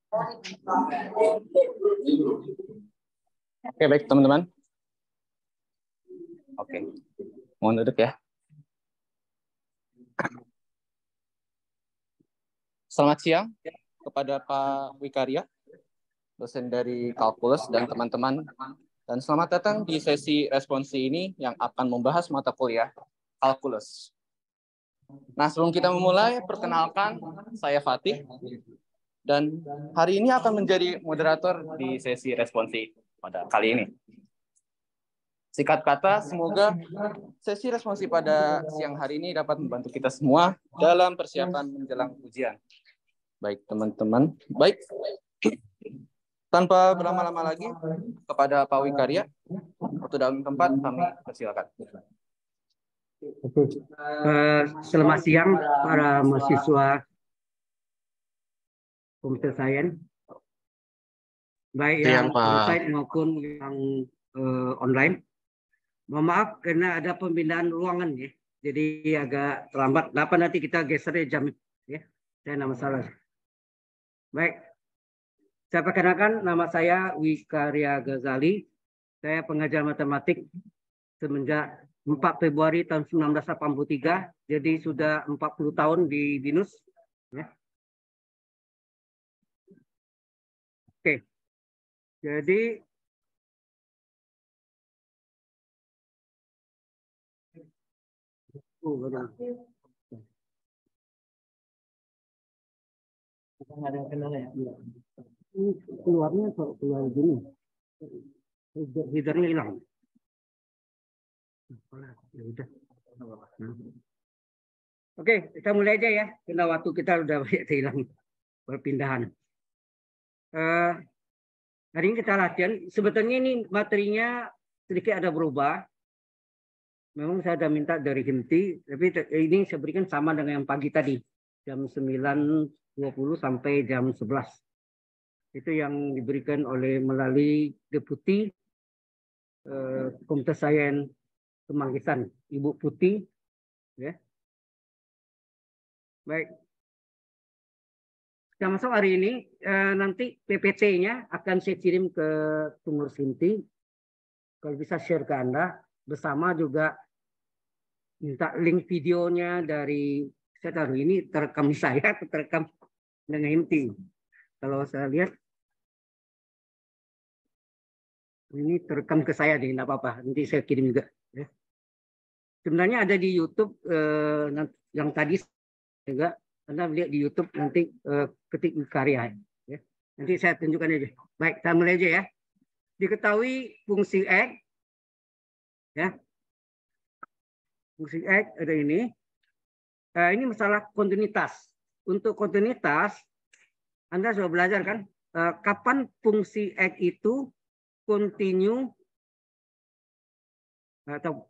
Oke, baik teman-teman. Oke, mohon duduk ya. Selamat siang kepada Pak Wikaria, dosen dari kalkulus dan teman-teman. Dan selamat datang di sesi responsi ini yang akan membahas mata kuliah kalkulus. Nah, sebelum kita memulai, perkenalkan saya Fatih. Dan hari ini akan menjadi moderator di sesi responsi pada kali ini. Singkat kata, semoga sesi responsi pada siang hari ini dapat membantu kita semua dalam persiapan menjelang ujian. Baik, teman-teman. Baik, tanpa berlama-lama lagi, kepada Pak Wikaria, waktu dalam tempat kami persilakan. Selamat siang para mahasiswa Computer Science, baik yang onsite maupun yang online. Mohon maaf karena ada pemindahan ruangan ya, jadi agak terlambat. Dapat nanti kita geser jam ya, saya tidak masalah. Baik, saya perkenalkan, nama saya Wikaria Ghazali. Saya pengajar matematik semenjak 4 Februari tahun 1983, jadi sudah 40 tahun di BINUS. Ya. Oke, jadi ada kendala ya? Keluarnya kalau keluar gini, headernya hilang. Oke, kita mulai aja ya. Karena waktu kita udah banyak hilang perpindahan. Hari ini kita latihan. Sebetulnya ini materinya sedikit ada berubah. Memang saya sudah minta dari Himti, tapi ini saya berikan sama dengan yang pagi tadi. Jam 9.20 sampai jam 11. Itu yang diberikan melalui Deputi Computer Science Kemanggisan, Ibu Putih. Ya. Baik. Kita masuk hari ini, nanti PPT-nya akan saya kirim ke pengurus Himti. Kalau bisa share ke Anda. Bersama juga minta link videonya dari, saya taruh ini terekam saya, terekam dengan Himti. Kalau saya lihat, ini terekam ke saya deh, tidak apa-apa. Nanti saya kirim juga. Ya. Sebenarnya ada di YouTube yang tadi juga. Anda lihat di YouTube nanti ketik Wikaria. Ya. Nanti saya tunjukkan aja. Baik, kita mulai aja ya. Diketahui fungsi X. Ya. Fungsi X ada ini. Ini masalah kontinuitas. Untuk kontinuitas, Anda sudah belajar kan? Kapan fungsi X itu continue atau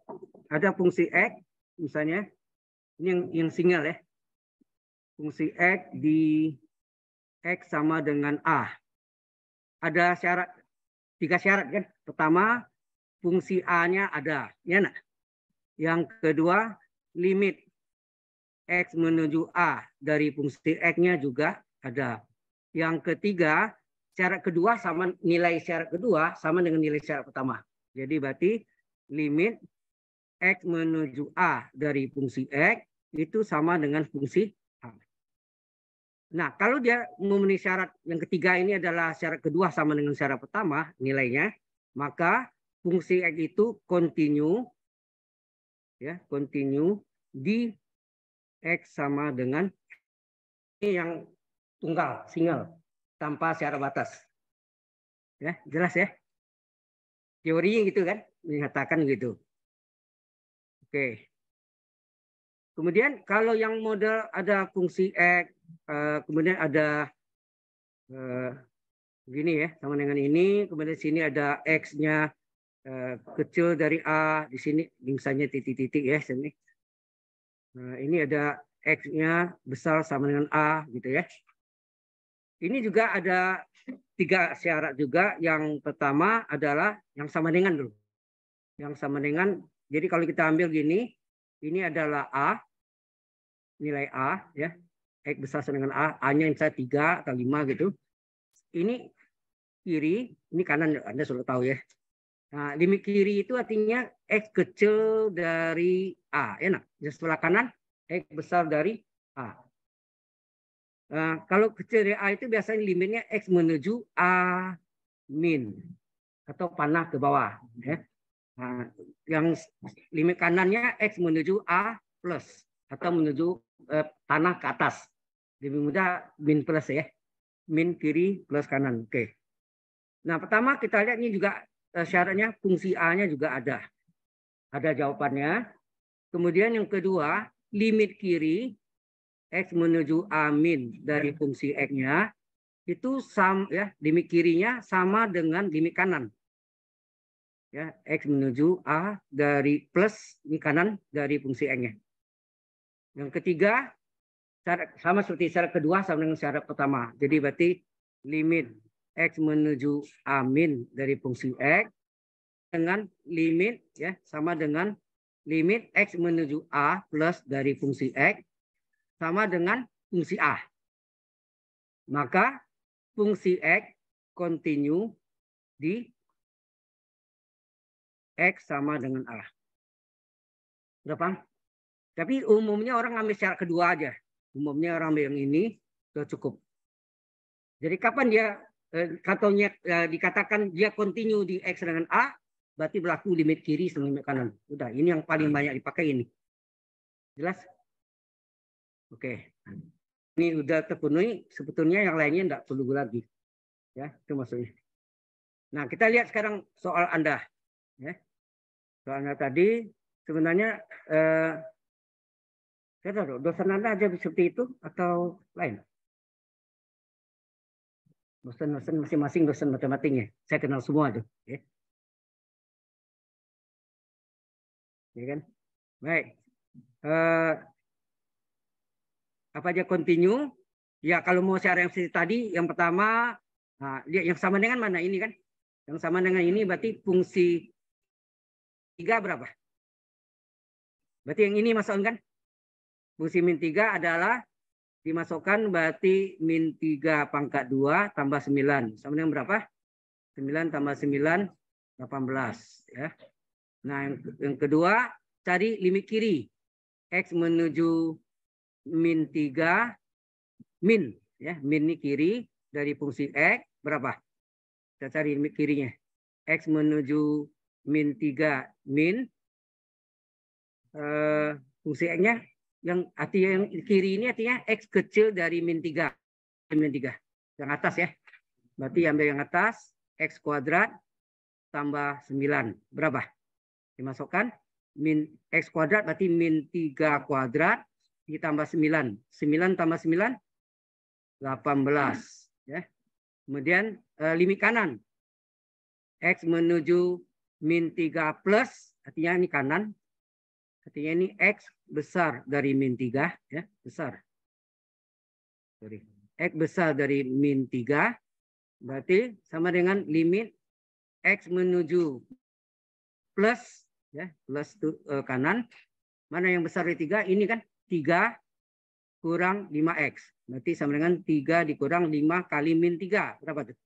ada fungsi X, misalnya ini yang single ya. Fungsi X di X sama dengan A. Ada syarat, 3 syarat kan? Pertama, fungsi A-nya ada. Ya, nah? Yang kedua, limit X menuju A dari fungsi X-nya juga ada. Yang ketiga, syarat kedua sama nilai syarat kedua sama dengan nilai syarat pertama. Jadi berarti limit X menuju A dari fungsi X itu sama dengan fungsi A. Nah, kalau dia memenuhi syarat yang ketiga ini adalah syarat kedua sama dengan syarat pertama nilainya, maka fungsi X itu continue ya, continue di X sama dengan ini yang tunggal, single, tanpa syarat batas. Ya, jelas ya? Teorinya gitu kan, mengatakan gitu. Oke. Kemudian kalau yang model ada fungsi X, kemudian ada begini ya, sama dengan ini, kemudian sini ada X-nya kecil dari A, di sini misalnya titik-titik ya, sini. Nah, ini ada X-nya besar sama dengan A, gitu ya. Ini juga ada 3 syarat juga. Yang pertama adalah yang sama dengan dulu. Yang sama dengan, jadi kalau kita ambil gini, ini adalah A, nilai A, ya. X besar sama dengan A, A-nya misalnya 3 atau 5 gitu. ini kiri, ini kanan, Anda sudah tahu ya. Nah, limit kiri itu artinya X kecil dari A. Enak. Sebelah kanan, X besar dari A. Nah, kalau kecil dari A itu biasanya limitnya X menuju A min. Atau panah ke bawah. Ya. Nah, yang limit kanannya X menuju A plus. Atau menuju tanah ke atas. Lebih mudah min plus ya. Min kiri plus kanan. Oke. Nah, pertama kita lihat ini juga syaratnya fungsi A-nya juga ada. Ada jawabannya. Kemudian yang kedua, limit kiri X menuju A min dari fungsi X-nya itu sama ya, limit kirinya sama dengan limit kanan. Ya, X menuju A dari plus ini kanan dari fungsi X-nya. Yang ketiga, sama seperti syarat kedua sama dengan syarat pertama. Jadi berarti limit X menuju A min dari fungsi X dengan limit ya sama dengan limit X menuju A plus dari fungsi X sama dengan fungsi A. Maka fungsi X continue di X sama dengan A. Berapa? Tapi umumnya orang ambil syarat kedua aja. Umumnya orang ambil yang ini sudah cukup. Jadi kapan dia katanya dikatakan dia continue di X dengan A, berarti berlaku limit kiri sama limit kanan. Udah, ini yang paling banyak dipakai ini. Jelas? Oke. Ini udah terpenuhi, sebetulnya yang lainnya enggak perlu lagi. Ya, itu maksudnya. Nah, kita lihat sekarang soal Anda. Ya. Soal Anda tadi sebenarnya saya tahu dosen Anda aja seperti itu atau lain? Dosen-dosen masing-masing dosen matematiknya. Saya kenal semua tuh. Ya. Ya kan? Baik. Apa aja continue? Ya kalau mau secara yang tadi, yang pertama, nah, yang sama dengan mana ini kan? Yang sama dengan ini berarti fungsi 3 berapa? Berarti yang ini masukkan kan? Fungsi min 3 adalah dimasukkan berarti min 3 pangkat 2 tambah 9. Sama dengan berapa? 9 tambah 9, 18. Ya. Nah yang kedua, cari limit kiri. X menuju min 3, min. Ya, min ini kiri dari fungsi X berapa? Kita cari limit kirinya. X menuju min 3 min. Fungsi X-nya yang artinya yang kiri ini artinya X kecil dari min 3. Min 3. Yang atas ya. Berarti ambil yang atas. X kuadrat tambah 9. Berapa? Dimasukkan. Min X kuadrat berarti min 3 kuadrat. Ditambah 9. 9 tambah 9. 18. Ya. Kemudian limit kanan. X menuju min 3 plus. Artinya ini kanan. Artinya ini X besar dari min 3. Ya, besar. Sorry. X besar dari min 3. Berarti sama dengan limit X menuju plus. Ya, plus kanan. Mana yang besar dari 3? Ini kan 3 kurang 5X. Berarti sama dengan 3 dikurang 5 kali min 3. Berapa tuh?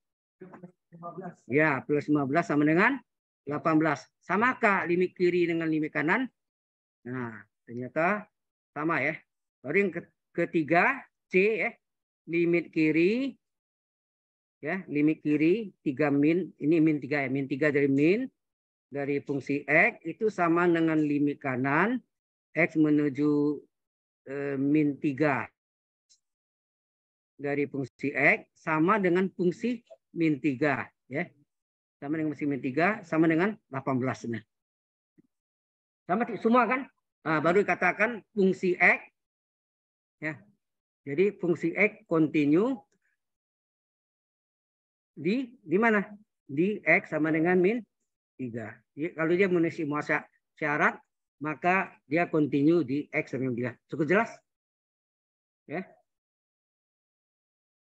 15. Ya, plus 15 sama dengan 18. Samakah limit kiri dengan limit kanan? Nah, ternyata sama ya. Lalu yang ketiga, C ya. Limit kiri. Ya, limit kiri 3 min. Ini min 3 ya. Min 3 dari min. Dari fungsi X. Itu sama dengan limit kanan. X menuju min 3 dari fungsi X sama dengan fungsi min 3 ya. Sama dengan fungsi min 3 sama dengan 18 nah. Sama semua kan? Nah, baru dikatakan fungsi X ya. Jadi fungsi X continue di mana? Di X sama dengan min 3. Jadi, kalau dia memenuhi semua syarat maka dia continue di X sama dengan 3. Cukup jelas? Ya.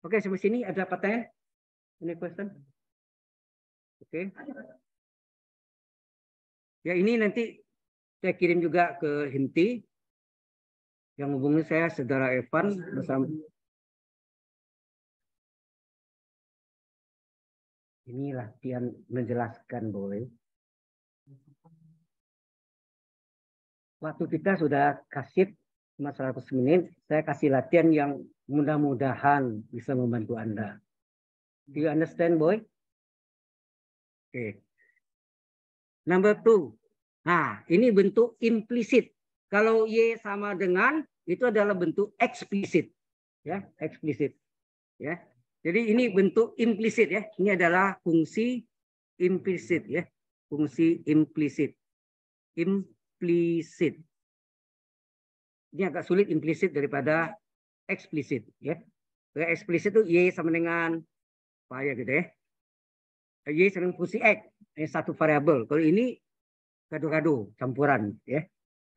Oke, sampai sini ada pertanyaan? Any question? Oke. Ya, ini nanti saya kirim juga ke Hinti. Yang hubungi saya Saudara Evan bersama Ini latihan menjelaskan, Boy. Waktu kita sudah kasih cuma 100 menit, saya kasih latihan yang mudah-mudahan bisa membantu Anda. Do you understand, Boy? Oke. Number 2. Nah, ini bentuk implisit. Kalau Y sama dengan, itu adalah bentuk eksplisit. Ya, eksplisit. Ya. Jadi ini bentuk implisit ya. Ini adalah fungsi implisit ya. Fungsi implisit. Implisit. Ini agak sulit implisit daripada eksplisit ya. Eksplisit itu Y sama dengan apa ya gitu ya. Y sama dengan fungsi X, satu variabel. Kalau ini gado-gado, campuran ya.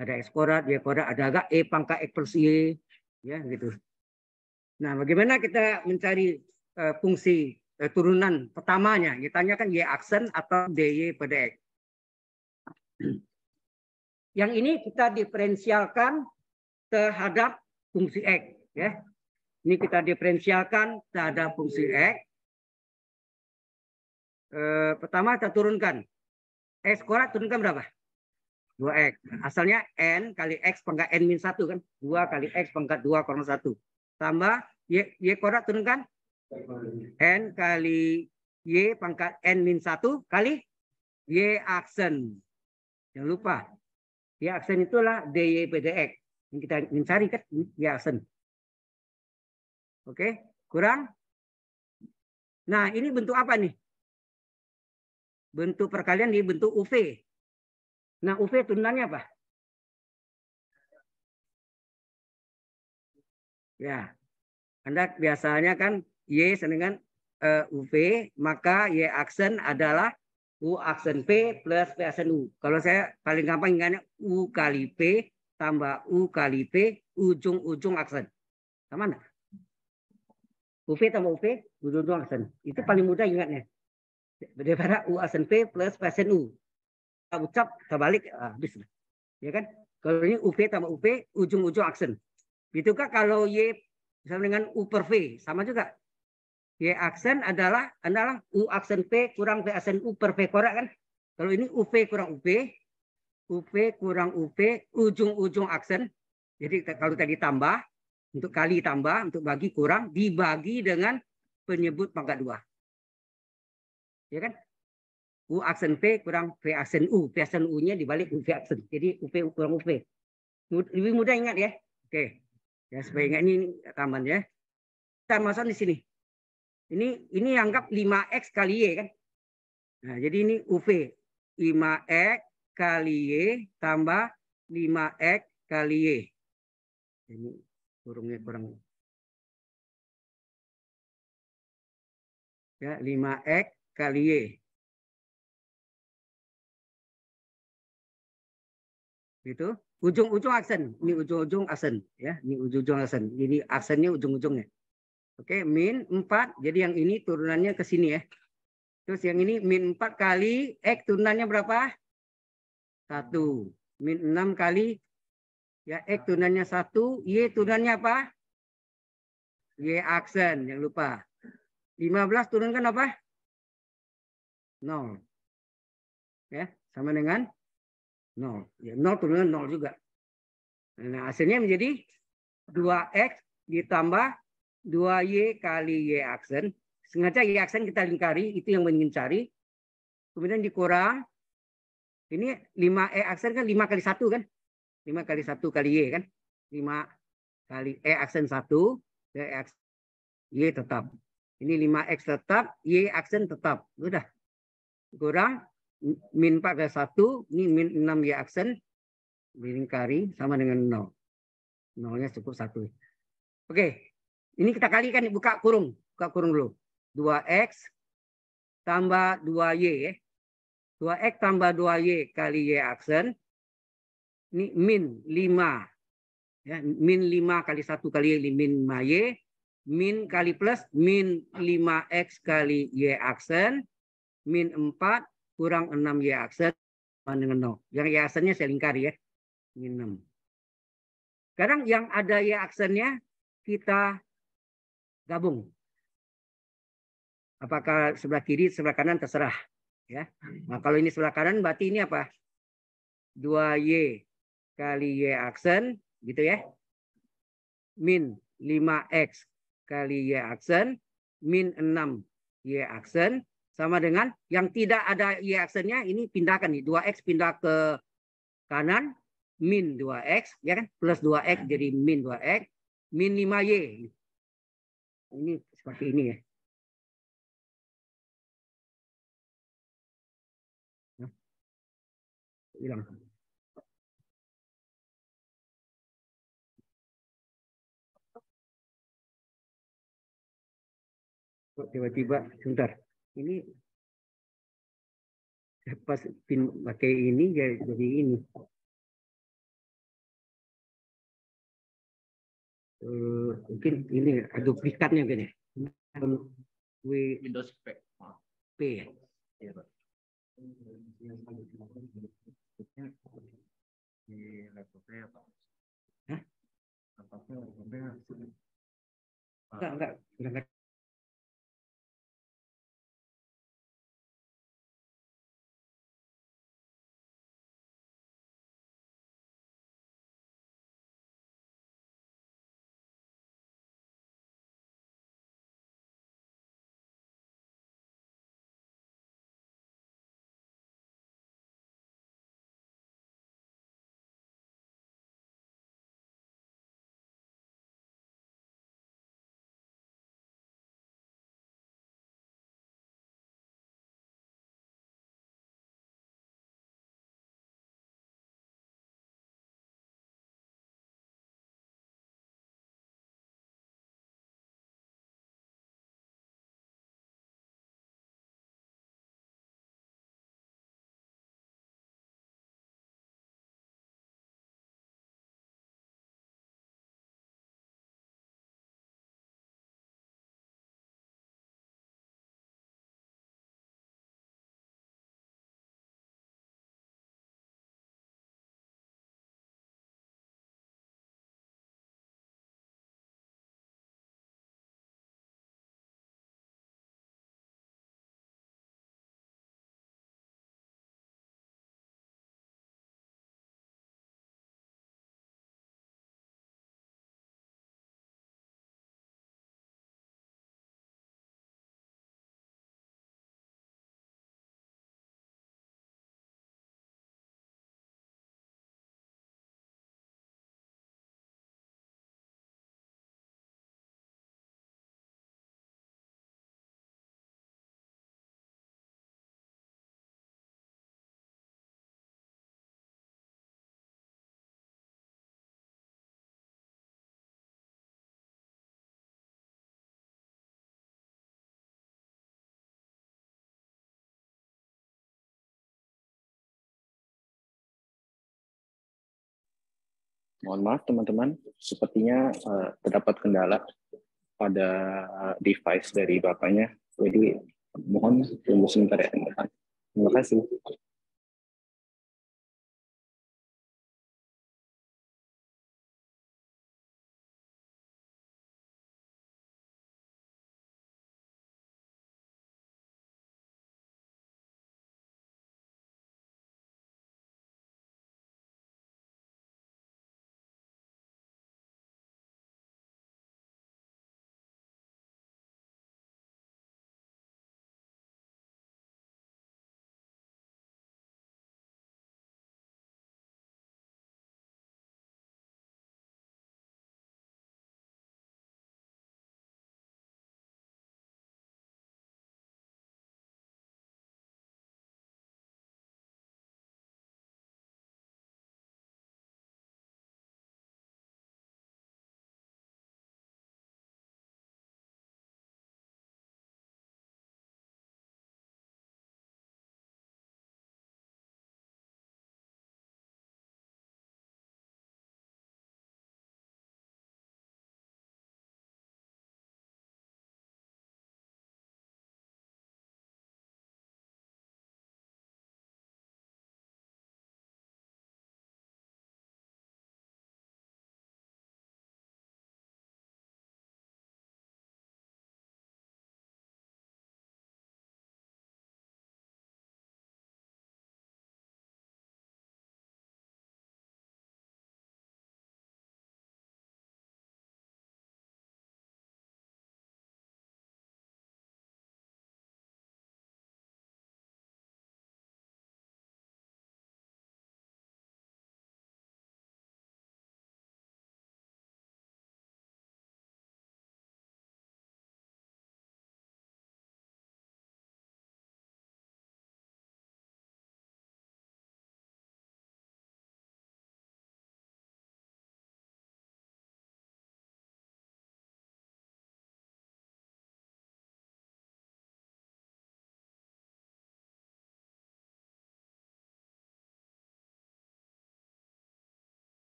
Ada X kuadrat, Y kuadrat, ada agak E pangkat X plus Y ya gitu. Nah, bagaimana kita mencari fungsi turunan pertamanya? Kita tanyakan Y aksen atau DY pada X. Yang ini kita diferensialkan terhadap fungsi X. Ya. Ini kita diferensialkan terhadap fungsi X. Pertama kita turunkan. X kuadrat turunkan berapa? 2X. Asalnya N kali X pangkat N min 1 kan? 2 kali X pangkat 2 kurang 1. Tambah Y kuadrat turunkan N kali Y pangkat N min 1 kali Y aksen. Jangan lupa. Y aksen itulah DY pada X. Yang kita mencari kan Y aksen. Oke, kurang. Nah, ini bentuk apa nih? Bentuk perkalian di bentuk UV. Nah, UV turunannya apa? Ya, Anda biasanya kan Y dengan UV, maka Y aksen adalah U aksen P plus P aksen U. Kalau saya paling gampang ingatnya U kali P tambah U kali P ujung-ujung aksen. Sama enggak? UV tambah UV ujung-ujung aksen. Itu paling mudah ingatnya. Daripada U aksen P plus P aksen U. Kita ucap, kita balik, habis. Ya kan? Kalau ini UV tambah UV ujung-ujung aksen. Begitukah kalau Y sama dengan U per V? Sama juga. Y aksen adalah U aksen P kurang V aksen U per V kuadrat kan? Kalau ini UV kurang UV, UV kurang UV, ujung-ujung aksen. Jadi kalau tadi tambah, untuk kali tambah, untuk bagi kurang, dibagi dengan penyebut pangkat 2. Ya kan? U aksen P kurang V aksen U. V aksen U-nya dibalik UV aksen. Jadi UV kurang UV. Lebih mudah ingat ya. Oke. Ya, supaya ingat ini tambahan ya. Kita masuk di sini. Ini anggap 5X kali Y kan. Nah, jadi ini UV 5X kali Y tambah 5X kali Y. Ini kurungnya kurang. Ya, 5X kali Y. Gitu. Ujung-ujung aksen. Ini ujung-ujung aksen ya. Ini ujung-ujung aksen. Jadi aksennya ujung-ujungnya. Oke, min 4. Jadi yang ini turunannya ke sini ya. Terus yang ini min 4 kali X turunannya berapa? 1. Min 6 kali ya X turunannya 1. Y turunannya apa? Y aksen, jangan lupa. 15 turunkan apa? 0. Ya, sama dengan 0. Ya, 0 turunkan 0 juga. Nah, hasilnya menjadi 2X ditambah 2Y kali Y aksen. Sengaja Y aksen kita lingkari, itu yang ingin cari. Kemudian dikurang. Ini 5E aksen kan 5 kali 1 kan? 5 kali 1 kali Y kan? 5 kali E aksen 1. Y tetap. Ini 5X tetap, Y aksen tetap. Udah. Kurang min 4 kali 1. Ini min 6 Y aksen. Dilingkari sama dengan 0. 0-nya cukup 1. Oke. Ini kita kalikan, buka kurung. Buka kurung dulu. 2X tambah 2Y ya. 2X tambah 2Y kali Y aksen. Ini min 5. Ya, min 5 kali 1 kali Y, min 5Y. Min kali plus, min 5X kali Y aksen. Min 4 kurang 6Y aksen. Dengan 0. Yang Y aksennya saya lingkari ya. Min 6. Sekarang yang ada Y aksennya kita gabung. Apakah sebelah kiri, sebelah kanan terserah. Ya. Nah, kalau ini sebelah kanan berarti ini apa? 2Y kali Y aksen, gitu ya. Min 5X kali Y aksen, min 6Y aksen, sama dengan yang tidak ada Y aksennya, ini pindahkan nih. 2X pindah ke kanan, min 2X, ya kan? Plus 2X jadi min 2X, min 5Y. Ini seperti ini ya. Hilang. Tiba-tiba, sebentar. Ini pas pin pakai ini jadi ini. Mungkin ini duplikatnya gini. Windows P. P ya. Iya, Pak. Di laptopnya apa? Hah? Laptopnya Enggak. Mohon maaf teman-teman, sepertinya terdapat kendala pada device dari bapaknya. Jadi mohon tunggu sebentar ya teman-teman. Terima kasih.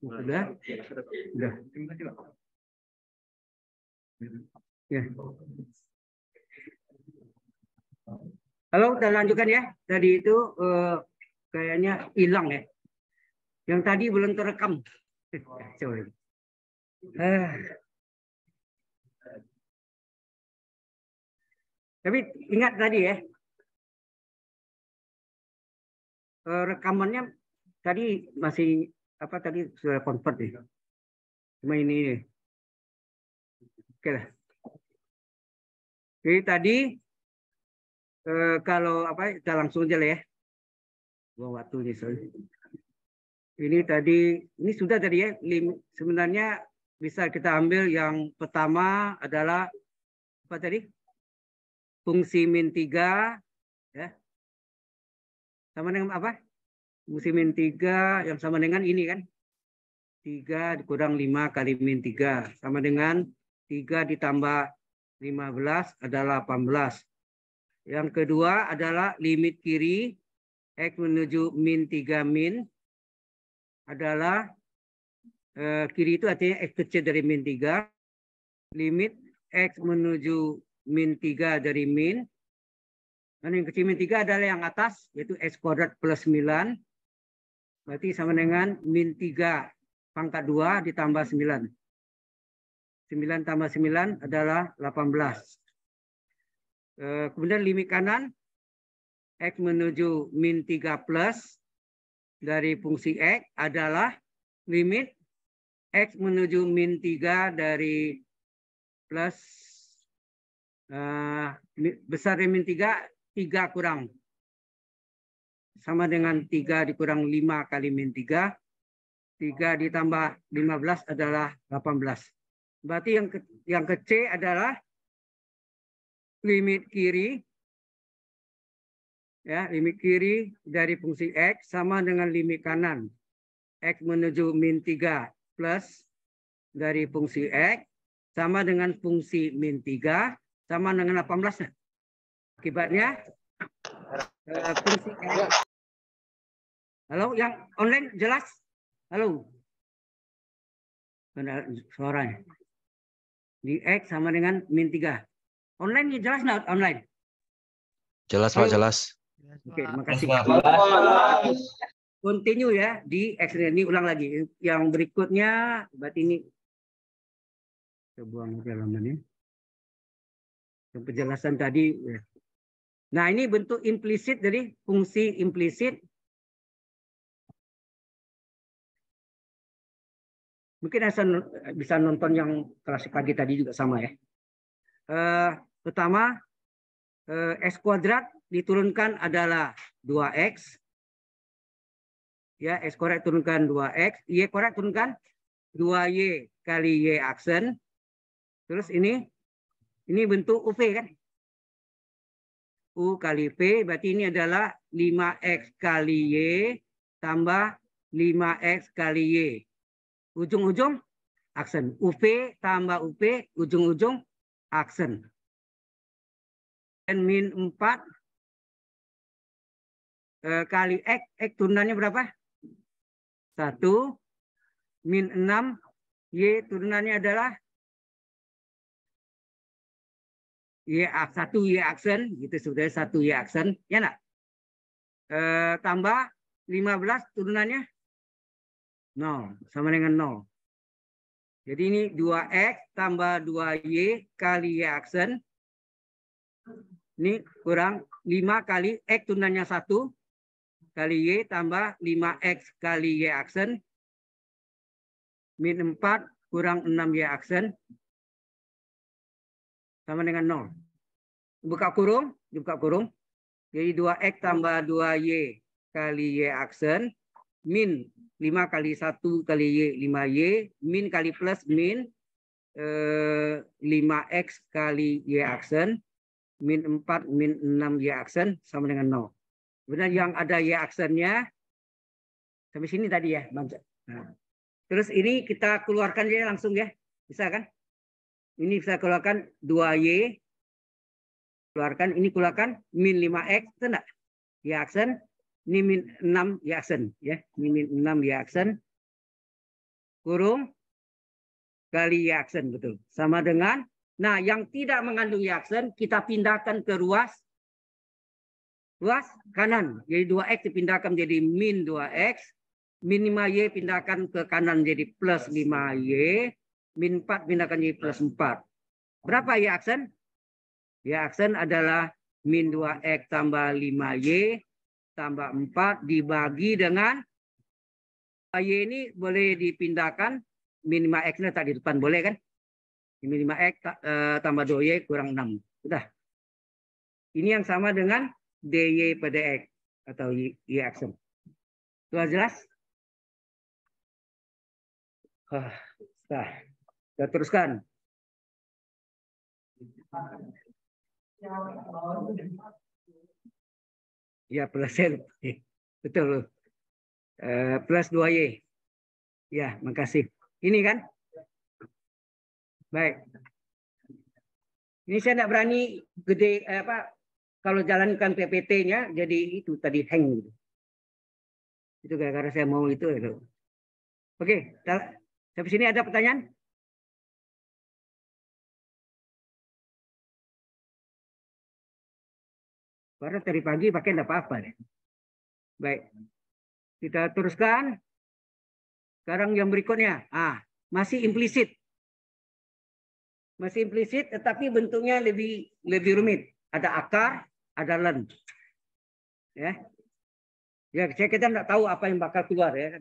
Sudah? Sudah. Ya. Halo, kita lanjutkan ya. Tadi itu kayaknya hilang ya. Yang tadi belum terekam. Sorry. Tapi ingat tadi ya. Rekamannya tadi masih apa tadi sudah convert ya. Cuma ini. Oke lah. Jadi tadi kalau apa kita langsung aja lah ya. Buang waktu nih sorry. Ini tadi ini sudah tadi ya. Sebenarnya bisa kita ambil yang pertama adalah apa tadi? Fungsi min 3 ya. Sama dengan apa? Fungsi min 3 yang sama dengan ini kan. 3 dikurang 5 kali min 3 sama dengan 3 ditambah 15 adalah 18. Yang kedua adalah limit kiri X menuju min 3 min adalah kiri itu artinya X kecil dari min 3. Limit X menuju min 3 dari min. Dan yang kecil min 3 adalah yang atas yaitu X kuadrat plus 9. Berarti sama dengan min 3 pangkat 2 ditambah 9. 9 tambah 9 adalah 18. Kemudian limit kanan X menuju min 3 plus dari fungsi X adalah limit X menuju min 3 dari plus besar dari min 3, 3 kurang. Sama dengan 3 dikurang 5 kali min 3. 3 ditambah 15 adalah 18. Berarti yang ke C adalah limit kiri Ya, limit kiri dari fungsi X sama dengan limit kanan. X menuju min 3 plus dari fungsi X sama dengan fungsi min 3 sama dengan 18. Akibatnya fungsi X. Halo, yang online jelas? Halo. Suaranya. Di X sama dengan min 3. Online jelas nggak online? Jelas, Pak, jelas. Oke, terima kasih. Continue ya di X ini, ulang lagi. Yang berikutnya berarti ini kita buang halamannya. Yang penjelasan tadi. Nah, ini bentuk implisit dari fungsi implisit. Mungkin bisa nonton yang kelas pagi tadi juga sama ya. Pertama, X kuadrat diturunkan adalah 2X. Ya, X kuadrat turunkan 2X. Y kuadrat turunkan 2Y kali Y aksen. Terus ini bentuk UV kan? U kali P, berarti ini adalah 5X kali Y tambah 5X kali Y. Ujung-ujung aksen. UV tambah UP, ujung-ujung aksen. Dan min 4 kali X turunannya berapa? 1. Min 6, Y turunannya adalah Y1 Y aksen, gitu sudah 1 Y aksen, ya enggak? Tambah 15 turunannya 0, sama dengan 0. Jadi ini 2X tambah 2Y kali Y aksen. Ini kurang 5 kali X turunannya 1 kali Y tambah 5X kali Y aksen. Min 4 kurang 6Y aksen. Sama dengan 0. Buka kurung, dibuka kurung. Jadi 2X tambah 2Y kali Y aksen. Min 5 kali 1 kali Y, 5Y. Min kali plus min 5X kali Y aksen. Min 4, min 6 Y aksen sama dengan 0. Benar yang ada Y aksennya. Sampai sini tadi ya. Nah. Terus ini kita keluarkan aja langsung ya. Bisa kan? Ini bisa keluarkan 2Y. Keluarkan, ini keluarkan min 5X. Itu enggak? Y aksen. Ini min 6 Y aksen. Ya. Ini min 6 Y aksen. Kurung. Kali Y aksen. Betul. Sama dengan. Nah, yang tidak mengandung Y aksen. Kita pindahkan ke ruas kanan. Jadi 2X dipindahkan menjadi min 2X. Min 5Y pindahkan ke kanan jadi plus 5Y. Min 4 pindahkan jadi plus 4. Berapa Y aksen? Y aksen adalah min 2X tambah 5Y tambah 4 dibagi dengan Y ini boleh dipindahkan. Min 5X-nya tak di depan. Boleh kan? Min 5X tambah 2Y kurang 6. Sudah. Ini yang sama dengan DY pada X atau Y aksen. Sudah jelas? Nah, kita teruskan. Ya, plus L. Betul. Plus 2Y. Ya, makasih. Ini kan? Baik. Ini saya tidak berani gede kalau jalankan PPT-nya jadi itu tadi hang gitu. Itu gara-gara saya mau itu. Oke, sampai sini ada pertanyaan? Baru tadi pagi pakai enggak apa-apa deh. Baik. Kita teruskan. Sekarang yang berikutnya. Masih implisit. Masih implisit tetapi bentuknya lebih rumit. Ada akar, ada len. Ya. Ya, kita enggak tahu apa yang bakal keluar ya.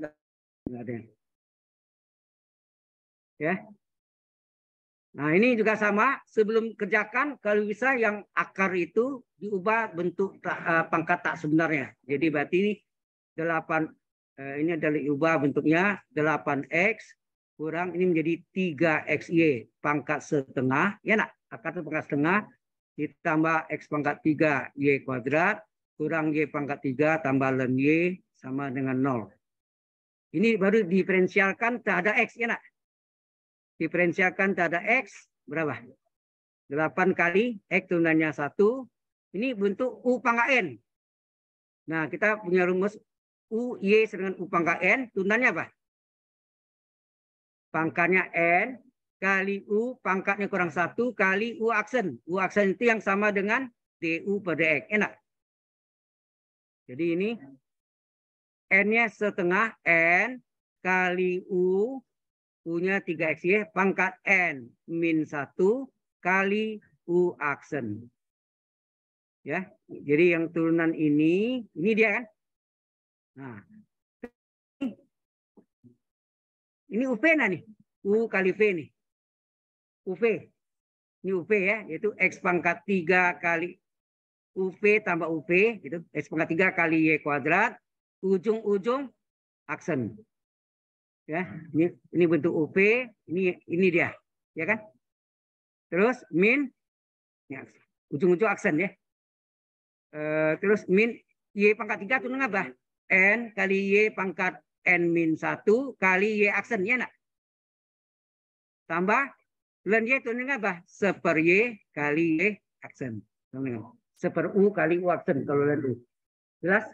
Ya. Nah, ini juga sama. Sebelum kerjakan, kalau bisa yang akar itu diubah bentuk pangkat tak sebenarnya. Jadi berarti ini 8, ini adalah diubah bentuknya 8X kurang ini menjadi 3XY pangkat setengah. Ya nak? Akar itu pangkat setengah ditambah X pangkat 3Y kuadrat kurang Y pangkat 3 tambah ln Y sama dengan 0. Ini baru diferensialkan terhadap X, ya nak? Diferensialkan terhadap X berapa? 8 kali X turunannya 1. Ini bentuk U pangkat N. Nah, kita punya rumus U, Y dengan U pangkat N. Turunannya apa? Pangkatnya N kali U pangkatnya kurang 1 kali U aksen. U aksen itu yang sama dengan DU pada X. Enak. Jadi ini N-nya setengah N kali U. U-nya 3XY pangkat N min 1 kali U aksen. Ya, jadi yang turunan ini dia kan. Nah, ini UV nah nih. U kali V nih. UV. Ini UV ya, yaitu X pangkat 3 kali UV tambah UV, gitu. X pangkat 3 kali Y kuadrat, ujung-ujung aksen. Ya, ini bentuk UV, ini dia, ya kan? Terus min, ya, ujung-ujung aksen ya. Terus min Y pangkat 3 turun apa? N kali Y pangkat N min 1 kali Y aksen, ya nak? Tambah ln Y turun apa? Seper Y kali Y aksen. Seper U kali U aksen kalau ln U. Jelas?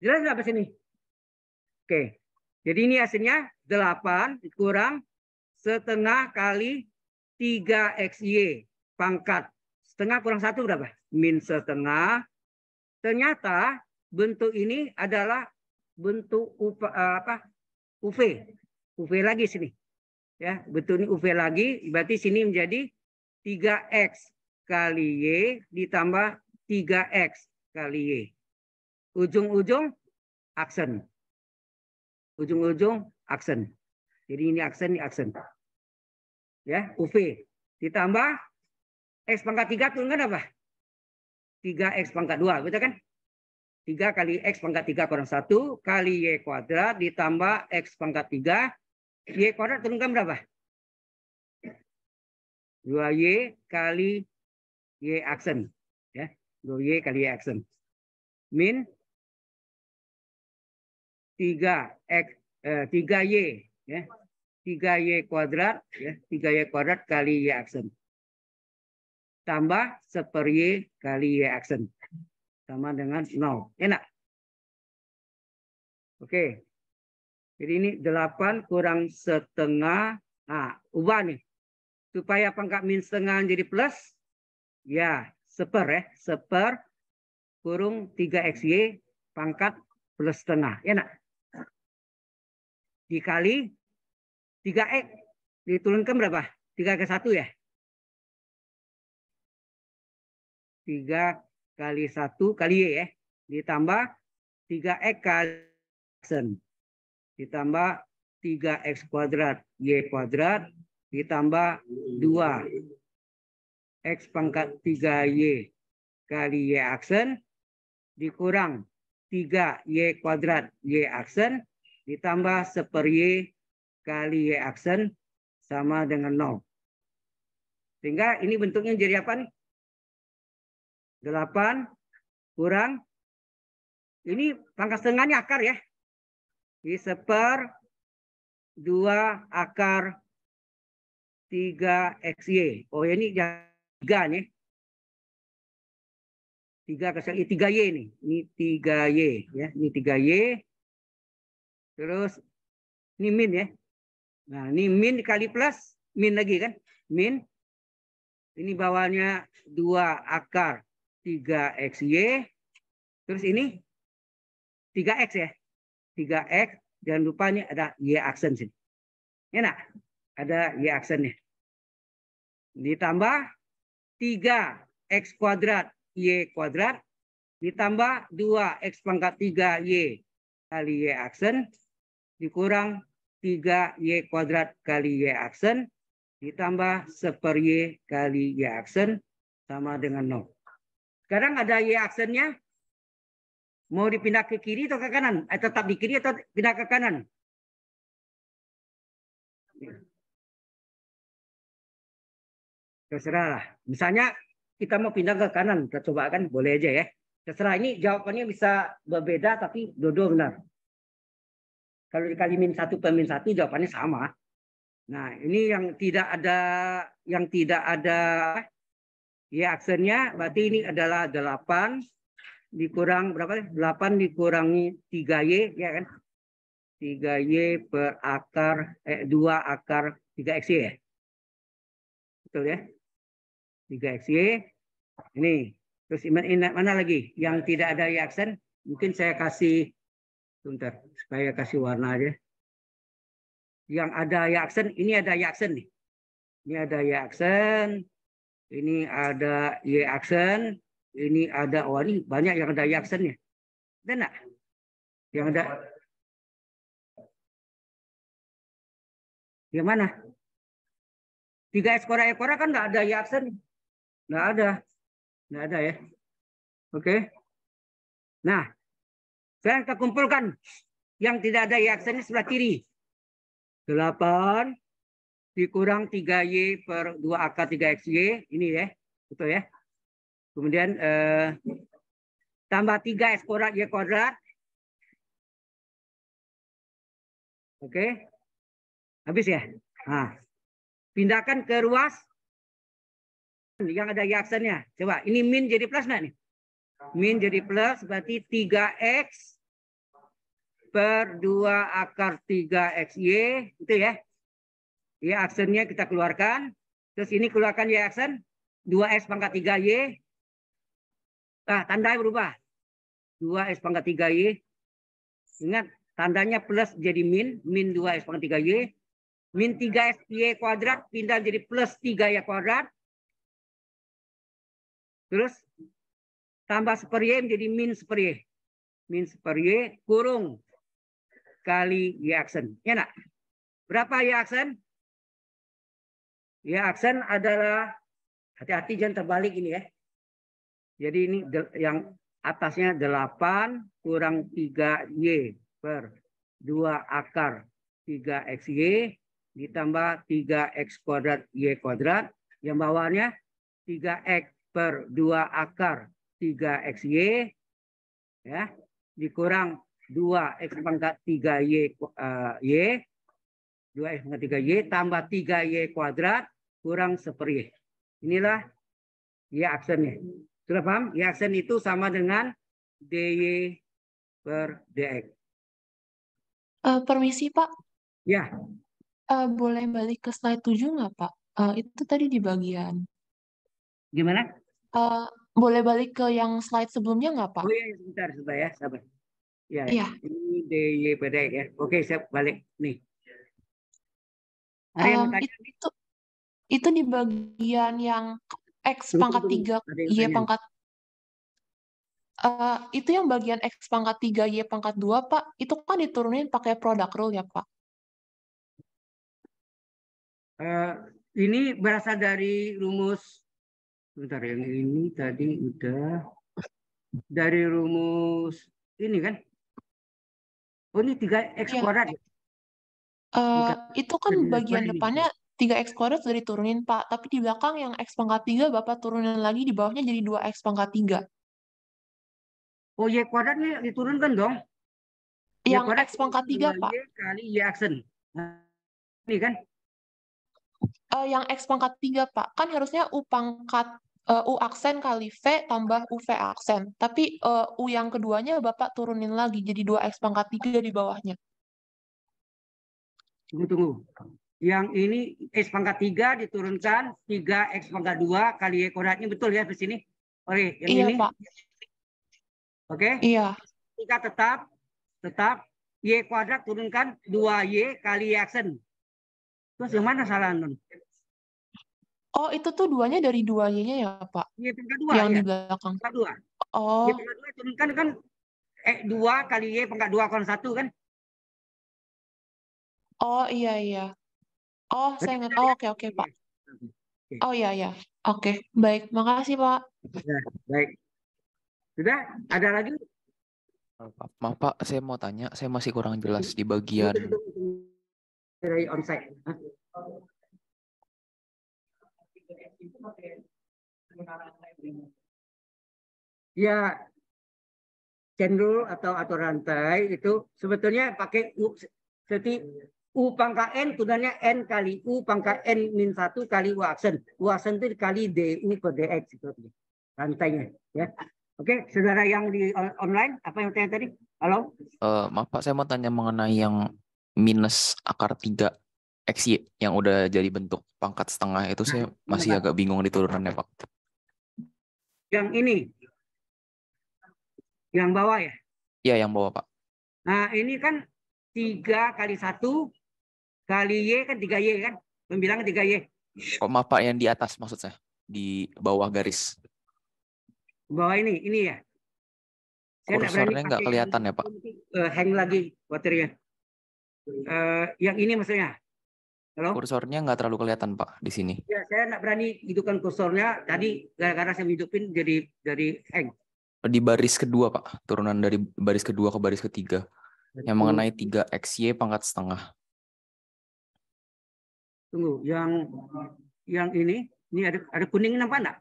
Jelas nggak pas ini? Oke. Jadi ini hasilnya 8 kurang setengah kali 3XY pangkat. Setengah kurang 1 berapa? Min setengah. Ternyata bentuk ini adalah bentuk UV. UV lagi sini. Ya, bentuk ini UV lagi. Berarti sini menjadi 3X kali Y ditambah 3X kali Y. Ujung-ujung aksen. Ujung-ujung aksen. Jadi ini aksen, ini aksen. Ya, UV. Ditambah X pangkat 3 turunkan apa? 3X pangkat 2, betul kan? 3 kali X pangkat 3 kurang 1 kali Y kuadrat ditambah X pangkat 3. Y kuadrat turunkan berapa? 2Y kali Y aksen. Ya, 2Y kali Y aksen. Min 3Y ya. 3Y kuadrat ya, 3Y kuadrat kali Y aksen. Tambah seper Y kali Y aksen. Sama dengan 0. Enak. Oke. Jadi ini 8 kurang setengah. Nah, ubah nih. Supaya pangkat min setengah jadi plus. Ya, seper ya. Seper kurung 3XY pangkat plus setengah. Enak. Dikali 3X. Diturunkan berapa? 3 ke 1 ya? 3 kali 1 kali Y ya. Ditambah 3X kali aksen. Ditambah 3X kuadrat Y kuadrat. Ditambah 2 X pangkat 3Y kali Y aksen. Dikurang 3Y kuadrat Y aksen. Ditambah seper Y kali Y aksen sama dengan 0. Sehingga ini bentuknya jadi apa nih? 8 kurang. Ini pangkat setengahnya akar ya. Ini seper 2 akar 3XY. Oh ini 3 nih. 3 ke 3Y nih. Ini 3Y ya. Ini 3Y. Terus ini min ya. Nah, ini min dikali plus, min lagi kan? Min. Ini bawahnya 2 akar 3XY. Terus ini 3X ya. 3X. Jangan lupa nih ada Y aksen sini. Enak. Ada Y aksennya. Ditambah 3X kuadrat Y kuadrat. Ditambah 2X pangkat 3Y kali Y aksen. Dikurang 3Y kuadrat kali Y aksen. Ditambah seper Y kali Y aksen. Sama dengan 0. Sekarang ada Y aksennya. Mau dipindah ke kiri atau ke kanan? Tetap di kiri atau pindah ke kanan? Terserah lah. Misalnya kita mau pindah ke kanan, kita coba kan boleh aja ya. Terserah, ini jawabannya bisa berbeda tapi dua-dua benar. Kalau dikali min 1 per min 1 jawabannya sama. Nah, ini yang tidak ada y aksennya, berarti ini adalah 8 dikurang berapa? 8 dikurangi 3y ya kan? 3y per akar 2 akar 3xy ya. Betul ya? 3xy. Ini. Terus mana lagi yang tidak ada y aksen? Mungkin saya kasih sebentar supaya kasih warna aja. Yang ada y aksen, ini ada y aksen nih. Ini ada y aksen. Ini ada y aksen. Ini ada, oh ini banyak yang ada y aksennya. Ada enggak? Yang ada. Yang mana? 3x ekora kan nggak ada y aksen. Nggak ada. Nggak ada ya. Oke. Nah, sekarang kita kumpulkan yang tidak ada y aksen di sebelah kiri. 8 dikurang 3y per 2 akar 3xy. Ini ya. Betul ya. Kemudian tambah 3x kuadrat y kuadrat. Oke. Habis ya. Nah, pindahkan ke ruas yang ada y aksennya. Coba, ini min jadi plus nggak nih? Min jadi plus berarti 3x per 2 akar 3xy. Itu ya. Y aksennya kita keluarkan. Terus ini keluarkan y aksen. 2x pangkat 3y. Nah, tanda berubah. 2x pangkat 3y. Ingat, tandanya plus jadi min. Min 2x pangkat 3y. Min 3x y kuadrat pindah jadi plus 3y kuadrat. Terus tambah super y menjadi min super y. Min super y kurung kali y aksen. Ya enggak? Berapa y aksen? Y aksen adalah, hati-hati jangan terbalik ini ya. Jadi ini yang atasnya 8 kurang 3y per 2 akar 3xy ditambah 3x kuadrat y kuadrat. Yang bawahnya 3x per 2 akar 3xy ya, dikurang 2x pangkat 3y 2x pangkat 3y tambah 3y kuadrat kurang super y. Inilah y aksennya. Sudah paham? Y aksen itu sama dengan dy per dx. Permisi Pak. Ya. Boleh balik ke slide 7 nggak Pak? Itu tadi di bagian. Gimana? Boleh balik ke yang slide sebelumnya nggak Pak? Oh iya, sebentar ya, sabar. Ya, Iya. ini dy per dx ya. Oke, saya balik nih. Ada yang mau tanya? Itu di bagian yang x pangkat 3 y pangkat itu yang bagian x pangkat 3 y pangkat 2 Pak, itu kan diturunin pakai product rule ya Pak? Ini berasal dari rumus, bentar, yang ini tadi udah dari rumus ini kan? Oh ini 3x kuadrat ya? Itu kan bagian depannya 3x kuadrat sudah diturunin Pak, tapi di belakang yang x pangkat 3 Bapak turunin lagi, di bawahnya jadi 2x pangkat 3. Oh y kuadratnya diturunkan dong? Yang x pangkat 3 Pak. Y kali y aksen. Nah, ini kan? Yang x pangkat 3 Pak, kan harusnya u pangkat u aksen kali v tambah uv aksen. Tapi u yang keduanya Bapak turunin lagi jadi 2x pangkat 3 di bawahnya. Tunggu. Yang ini x pangkat 3 diturunkan 3x pangkat 2 kali y kuadratnya, betul ya di sini? Oke, yang iya, ini. Pak. Oke? Iya. Kita tetap y kuadrat turunkan 2y kali y aksen. Terus yang mana salah non? Oh, itu tuh duanya dari 2y-nya ya, Pak? Y pangkat 2 yang ya? di belakang. Pangkat 2. Oh. Y pangkat 2 turunkan kan 2 kali y pangkat 2 kurang 1 kan? Oh, iya. Oh, saya ingat. Oh, oke, Pak. Oh, iya. Oke, baik. Makasih, Pak. Ya, baik. Sudah? Ada lagi? Maaf Pak, saya mau tanya, saya masih kurang jelas di bagian dari onsite. Ya, chain rule atau rantai itu sebetulnya pakai U, seperti U pangkat N tunanya N kali U pangkat N min 1 kali U aksen. U aksen itu dikali DU per DX itu rantainya. Ya. Oke, saudara yang di online, apa yang tanya tadi? Halo? Maaf Pak, saya mau tanya mengenai yang minus akar 3 XY yang udah jadi bentuk pangkat setengah itu saya masih agak bingung di turunannya Pak. Yang ini. Yang bawah ya? Iya, yang bawah Pak. Nah, ini kan 3 kali 1 kali Y kan 3Y kan? Pembilangan 3Y. Oh, maaf Pak, yang di atas maksud saya. Di bawah garis. Bawah ini ya. Saya Kursornya nggak kelihatan ya Pak. Hang lagi baterainya. Yang ini maksudnya. Halo? Kursornya nggak terlalu kelihatan Pak di sini. Ya, saya nggak berani hidupkan kursornya. Tadi gara-gara saya hidupin jadi hang. Di baris kedua Pak, turunan dari baris kedua ke baris ketiga. Yang mengenai 3 XY pangkat setengah. Tunggu, yang ini ada kuning nampak enggak?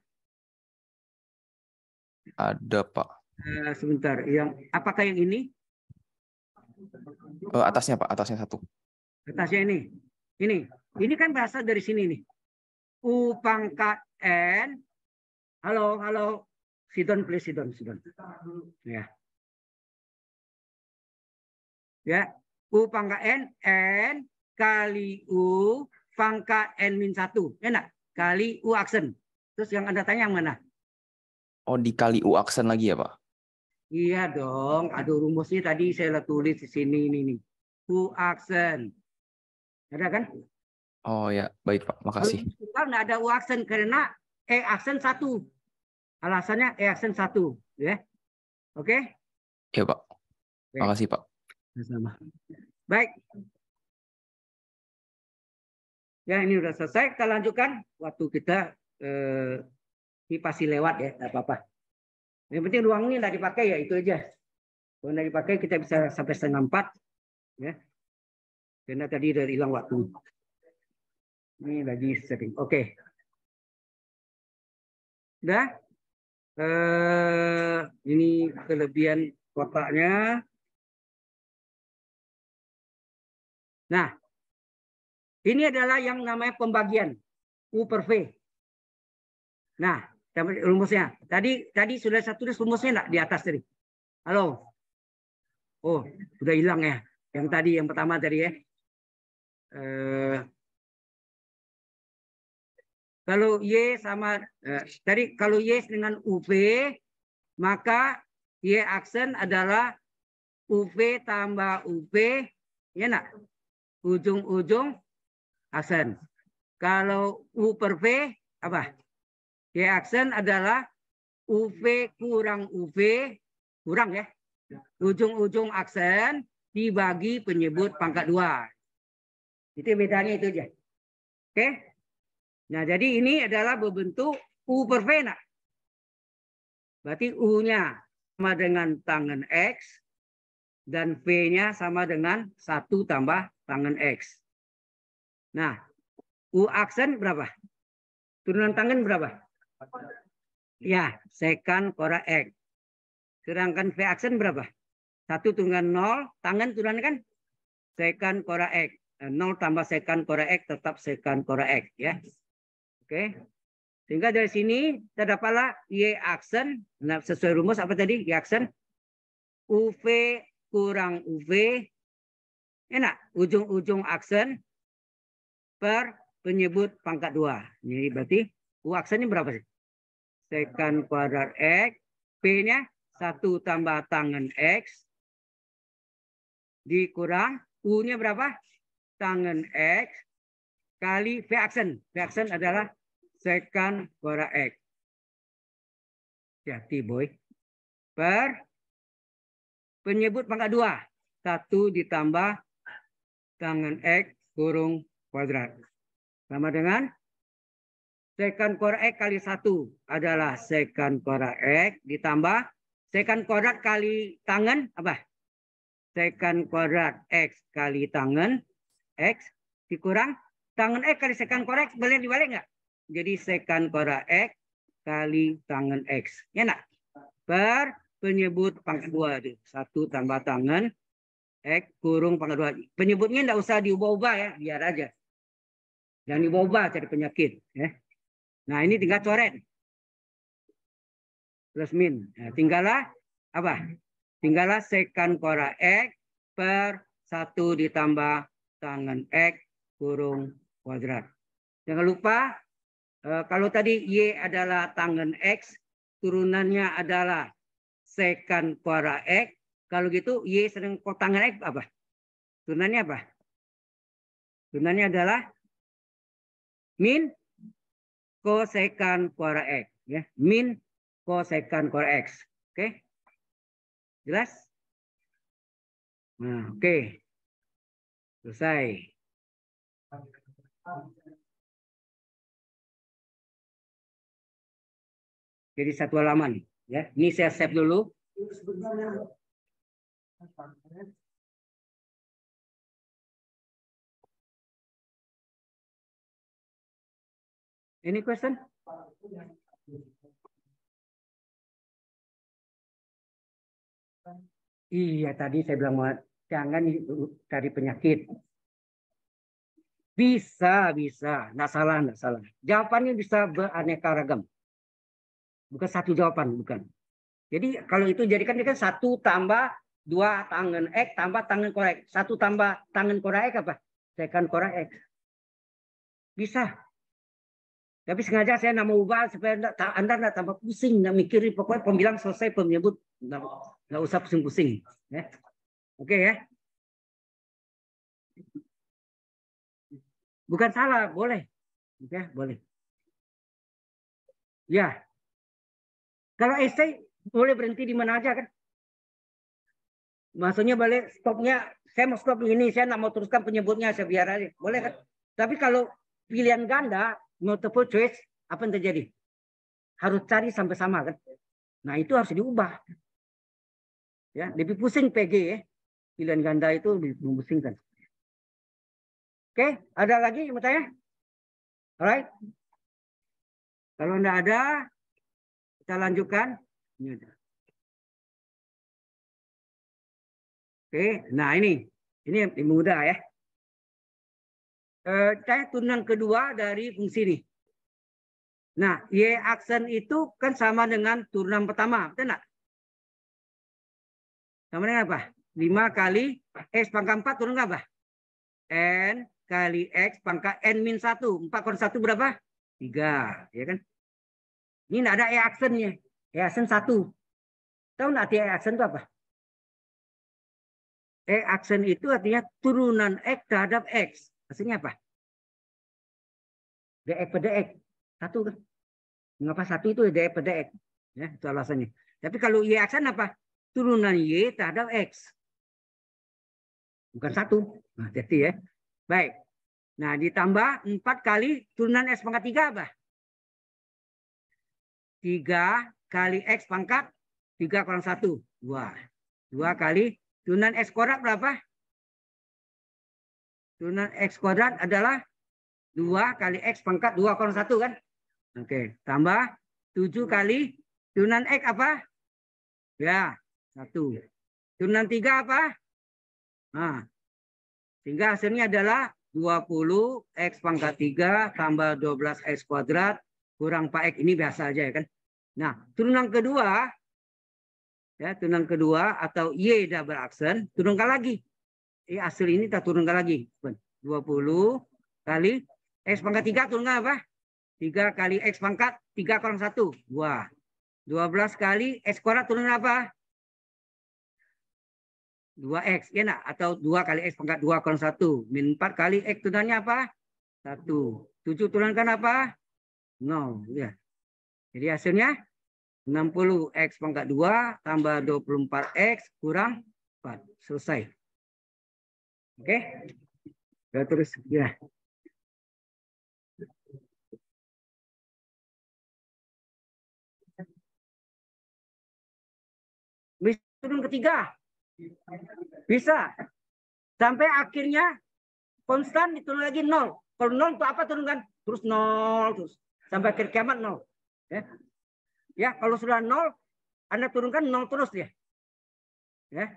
Ada Pak. Sebentar, apakah yang ini? Atasnya Pak, atasnya 1. Atasnya ini kan berasal dari sini nih. U pangkat N. Halo. Sidon, please, sidon. Ya. Ya, U pangkat N kali U pangkat N min 1. Enak? Kali U aksen. Terus yang Anda tanya yang mana? Oh, dikali U aksen lagi ya Pak? Iya dong. Aduh, rumusnya tadi saya tulis di sini ini. U aksen. Ada kan? Oh ya, baik Pak. Makasih. Kalau nggak ada U aksen karena E aksen 1. Alasannya E aksen 1. Ya. Oke? Ya Pak. Makasih Pak. Sama. Baik. Ya, ini udah selesai. Kita lanjutkan. Waktu kita ini pasti lewat ya. Tidak apa-apa. Yang penting ruang ini nggak dipakai ya. Itu aja. Kalau nggak dipakai kita bisa sampai 3:30. Ya. Karena tadi udah hilang waktu. Ini lagi sering. Oke. Udah. Ini kelebihan kotaknya. Nah, ini adalah yang namanya pembagian U per V. Nah, rumusnya. Tadi sudah saya tulis rumusnya enggak di atas tadi? Halo. Oh, sudah hilang ya. Yang tadi, yang pertama tadi ya. Kalau Y sama tadi kalau Y dengan UV, maka Y aksen adalah UV tambah UV, ya enggak? Ujung-ujung aksen. Kalau U per V apa? Y aksen adalah UV kurang UV, kurang ya. Ujung-ujung aksen dibagi penyebut pangkat 2. Itu bedanya itu aja. Oke? Nah, jadi ini adalah berbentuk U per V. Nah. Berarti U-nya sama dengan tangen X dan V-nya sama dengan 1 tambah tangen X. Nah, U aksen berapa? Turunan tangen berapa? Ya, secant kuadrat X. Sedangkan V aksen berapa? 1 turunan 0, tangen turunan kan? Secant kuadrat X. 0 tambah secant kuadrat X tetap secant kuadrat X. Ya. Oke. Sehingga dari sini terdapatlah Y aksen. Nah, sesuai rumus apa tadi? Y aksen. UV kurang UV. Enak. Ujung-ujung aksen per penyebut pangkat 2. Jadi berarti U aksennya berapa sih? Secant kuadrat X. P-nya 1 tambah tangen X. Dikurang. U-nya berapa? Tangen X. Kali V aksen. V aksen adalah secant kuadrat X. Hati boy. Per penyebut pangkat 2. 1 ditambah tangen X kurung kuadrat. Sama dengan secant kuadrat X kali 1 adalah secant kuadrat X ditambah secant kuadrat kali tangen apa? Secant kuadrat X kali tangen X dikurang tangen X kali secant kuadrat X boleh dibalik nggak? Jadi secant kuadrat X kali tangen X. Ya nak? Per penyebut pangkat 2 itu. 1 tambah tangen X kurung pangkat 2. Penyebutnya enggak usah diubah-ubah ya, biar aja. Jangan diubah-ubah cari penyakit. Ya. Nah ini tinggal coret. Plus min. Nah, tinggallah apa? Tinggallah sekan kuadrat X per 1 ditambah tangen X kurung kuadrat. Jangan lupa kalau tadi Y adalah tangen X, turunannya adalah sekan kuadrat X. Kalau gitu Y sedang tangen X apa? Turunannya apa? Turunannya adalah min kosekan kuadrat X. Ya, min kosekan kuadrat X. Oke? Jelas? Nah, oke. Selesai. Jadi satu halaman. Ya, ini saya save dulu. Any question? Iya, tadi saya bilang jangan cari penyakit. Bisa. Nggak salah. Jawabannya bisa beraneka ragam. Bukan satu jawaban, bukan. Jadi kalau itu jadikan ini kan 1 tambah 2 tangen X tambah tangen kuadrat X. 1 tambah tangen kuadrat X apa? Sekan kuadrat X. Bisa. Tapi sengaja saya nggak mau ubah supaya Anda nggak tambah pusing, nggak mikirin. Pokoknya pembilang selesai, penyebut nggak usah pusing-pusing. Ya. Oke ya. Bukan salah, boleh. Oke, boleh. Ya. Kalau essay boleh berhenti di mana aja kan? Maksudnya balik stopnya, saya mau stop ini, saya nggak mau teruskan penyebutnya, saya biar aja. Boleh kan? Tapi kalau pilihan ganda, multiple choice, apa yang terjadi? Harus cari sampai sama kan? Nah itu harus diubah. Ya, lebih pusing PG ya. Pilihan ganda itu lebih memusingkan. Oke, ada lagi yang mau tanya? Alright. Kalau enggak ada, kita lanjutkan. Ini ada. Oke, nah ini mudah ya. Saya turunan kedua dari fungsi ini. Nah, Y aksen itu kan sama dengan turunan pertama, betul enggak? Sama dengan apa? 5 kali X pangkat 4 turun apa? N kali X pangkat N min 1. 4 kurang 1 berapa? 3. Ya kan? Ini enggak ada E aksennya. E aksen 1. Tahu enggak arti E aksen itu apa? E aksen itu artinya turunan X terhadap X. Maksudnya apa? DX per DX. 1 kan? Mengapa 1 itu DX per DX? Ya, itu alasannya. Tapi kalau Y aksen apa? Turunan Y terhadap X. Bukan 1. Nah, hati-hati ya. Baik. Nah, ditambah 4 kali turunan X pangkat 3 apa? 3 kali X pangkat 3 kurang 1. 2. 2 kali turunan X kuadrat berapa? Turunan X kuadrat adalah 2 kali X pangkat 2 kurang 1 kan? Oke. Tambah 7 kali turunan X apa? Ya, 1. Turunan 3 apa? Nah, sehingga hasilnya adalah 20 X pangkat 3 tambah 12 X kuadrat kurang 4X. Ini biasa aja ya kan. Nah, turunan kedua, ya turunan kedua atau Y double aksen, turunkan lagi. Hasil ini kita turunkan lagi. 20 kali X pangkat 3 turunkan apa? 3 kali X pangkat 3 kurang 1. 2. 12 kali X kuadrat turunkan apa? 2X, ya nak? Atau 2 kali X pangkat 2 kurang 1. Min 4 kali X turunannya apa? 1. 7 turunkan apa? 0. Ya. Jadi hasilnya 60 X pangkat 2 tambah 24X kurang 4. Selesai. Oke? Kita terus. Ya. Bisa turun ketiga. Bisa. Sampai akhirnya konstan diturun lagi 0. Kalau 0 itu apa turunkan? Terus 0 terus. Sampai akhir kiamat 0. Ya. Ya, kalau sudah 0, Anda turunkan 0 terus ya. Ya.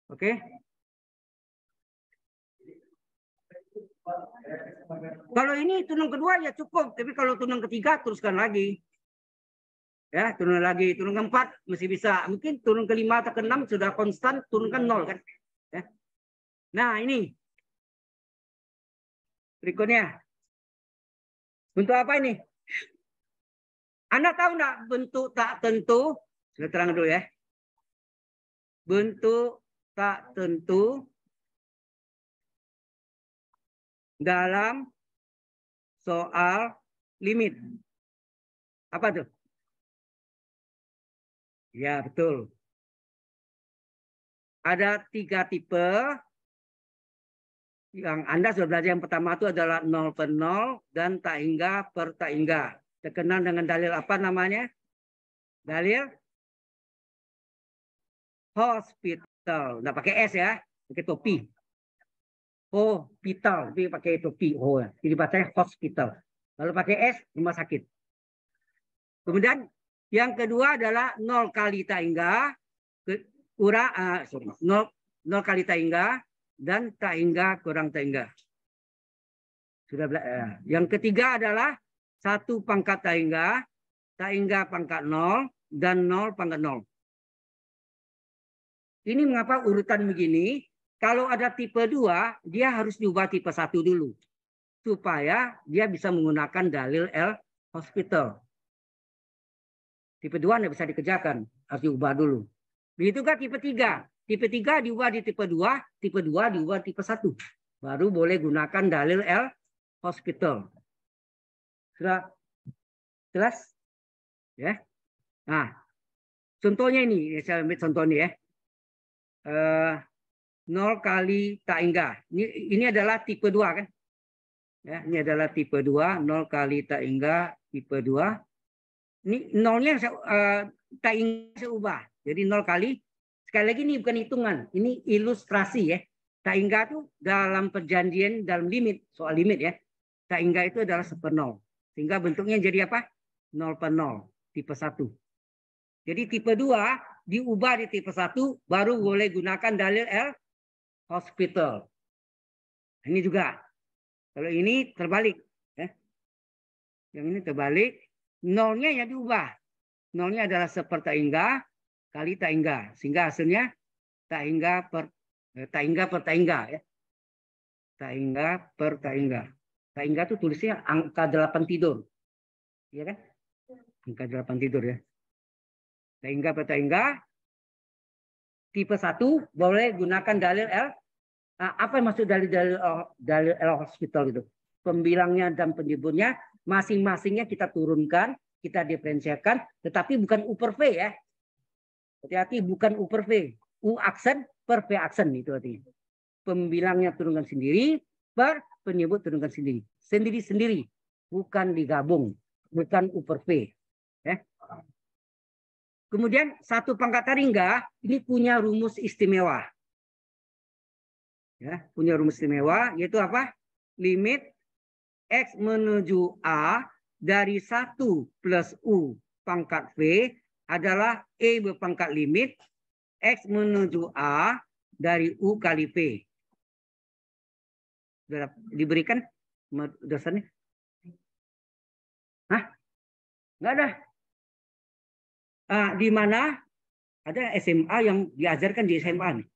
Oke. Kalau ini turun kedua ya cukup, tapi kalau turun ketiga teruskan lagi. Ya, turun lagi, turun keempat masih bisa. Mungkin turun kelima atau keenam sudah konstan, turunkan 0 kan. Ya. Nah, ini. Berikutnya. Bentuk apa ini? Anda tahu enggak bentuk tak tentu? Saya terang dulu ya. Bentuk tak tentu dalam soal limit. Apa tuh? Ya, betul. Ada 3 tipe. Yang Anda sudah belajar yang pertama itu adalah 0 per 0 dan tak hingga per tak hingga. Terkenal dengan dalil apa namanya? Dalil hospital. Nggak pakai S ya, pakai topi. Hospital, tapi pakai topi. Oh, jadi bacanya hospital. Lalu pakai S, rumah sakit. Kemudian yang kedua adalah 0 kali tak hingga kurang 0 kali tak hingga dan tak hingga kurang tak hingga. Sudah yang ketiga adalah 1 pangkat tak hingga pangkat 0 dan 0 pangkat 0. Ini mengapa urutan begini? Kalau ada tipe 2, dia harus diubah tipe 1 dulu. Supaya dia bisa menggunakan dalil L hospital. Tipe 2 tidak bisa dikerjakan, harus diubah dulu. Begitu kan tipe 3. Tipe 3 diubah di tipe 2, tipe 2 diubah tipe 1. Baru boleh gunakan dalil L hospital. Sudah jelas? Ya. Nah, contohnya ini, saya ambil contoh ini ya. 0 kali tak hingga. Ini adalah tipe 2 kan? Ya, ini adalah tipe 2, 0 kali tak hingga tipe 2. Ini nolnya tak hingga saya ubah. Jadi 0 kali. Sekali lagi ini bukan hitungan, ini ilustrasi ya. Tak hingga itu dalam perjanjian dalam limit, soal limit ya. Tak hingga itu adalah 1/0. Sehingga bentuknya jadi apa? 0 per 0, tipe 1. Jadi tipe 2 diubah di tipe 1 baru boleh gunakan dalil L hospital. Ini juga. Kalau ini terbalik. Ya. Yang ini terbalik. Nolnya yang diubah. Nolnya adalah seper tak hingga kali tak hingga. Sehingga hasilnya tak hingga per tak hingga. Ya. Tak hingga per tak hingga. Tak hingga itu tulisnya angka 8 tidur. Iya kan? Angka 8 tidur ya. Tak hingga per tak hingga. Tipe 1 boleh gunakan dalil L. Apa yang maksud dalil L hospital itu? Pembilangnya dan penyebutnya masing-masingnya kita turunkan, kita diferensiakan, tetapi bukan U per V ya. Hati-hati, bukan U per V. U aksen per V aksen itu artinya. Pembilangnya turunkan sendiri, per penyebut turunkan sendiri. Sendiri-sendiri, bukan digabung, bukan U per V. Ya. Kemudian 1 pangkat tak hingga ini punya rumus istimewa. Ya, punya rumus istimewa yaitu apa? Limit X menuju A dari 1 plus U pangkat V adalah E berpangkat limit X menuju A dari U kali V. Sudah diberikan dasarnya? Hah? Enggak ada. Di mana ada SMA yang diajarkan di SMA nih.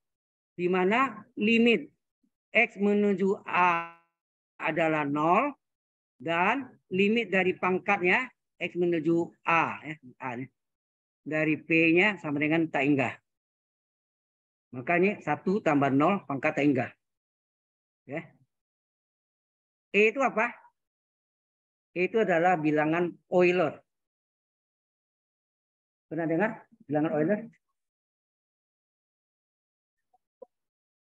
Di mana limit X menuju A adalah 0 dan limit dari pangkatnya X menuju A, ya, A dari P-nya sama dengan tak hingga. Makanya 1 tambah 0 pangkat tak hingga. Ya. E itu apa? E itu adalah bilangan Euler. Pernah dengar bilangan Euler?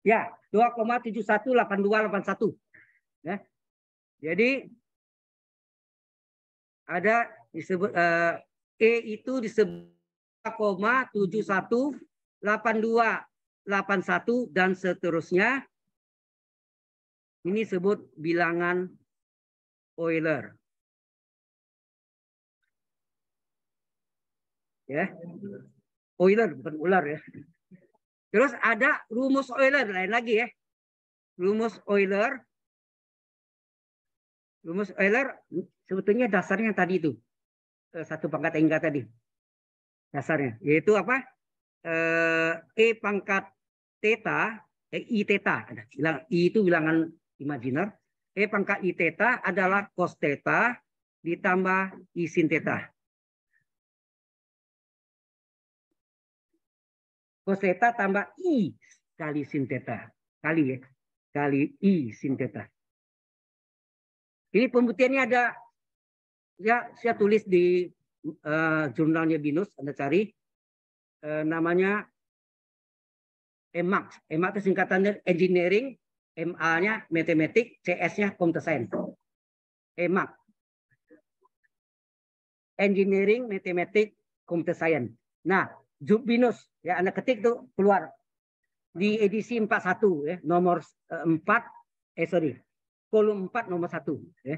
Ya, 2,718281. Ya. Jadi ada disebut E itu disebut 2,718281 dan seterusnya. Ini disebut bilangan Euler. Ya. Euler, bukan ular ya. Terus ada rumus Euler, lain lagi ya. Rumus Euler sebetulnya dasarnya tadi itu. Satu pangkat tingkat tadi. Dasarnya. Yaitu apa? E pangkat theta, I theta. I itu bilangan imajiner. E pangkat I theta adalah cos theta ditambah I sin theta. Cos theta tambah I kali sin theta. Kali ya. Kali I sin theta. Ini pembuktiannya ada. Ya, saya tulis di jurnalnya BINUS. Anda cari. Namanya EMAX. EMAX itu singkatannya Engineering. MA-nya Matematik. CS-nya Computer Science. EMAX. Engineering, Matematik, Computer Science. Nah, BINUS. Ya, Anda ketik tuh keluar. Di edisi 41 ya, nomor 4 kolom 4 nomor 1 ya.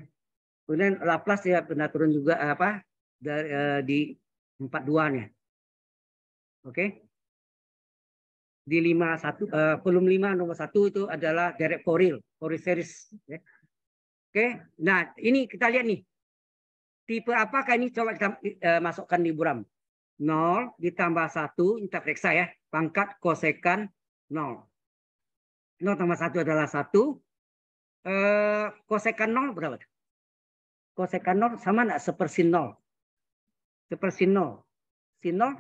Kemudian Laplace ya pernah turun juga di 42-nya. Oke. Di 51 kolom 5 nomor 1 itu adalah direct Fourier series ya. Oke. Nah, ini kita lihat nih. Tipe apakah ini, coba kita masukkan di buram. 0 ditambah 1, kita periksa ya. Pangkat kosekan 0. 0 tambah 1 adalah 1. Kosekan 0 berapa? Kosekan 0 sama enggak sepersin 0? Sepersin 0. Sin 0?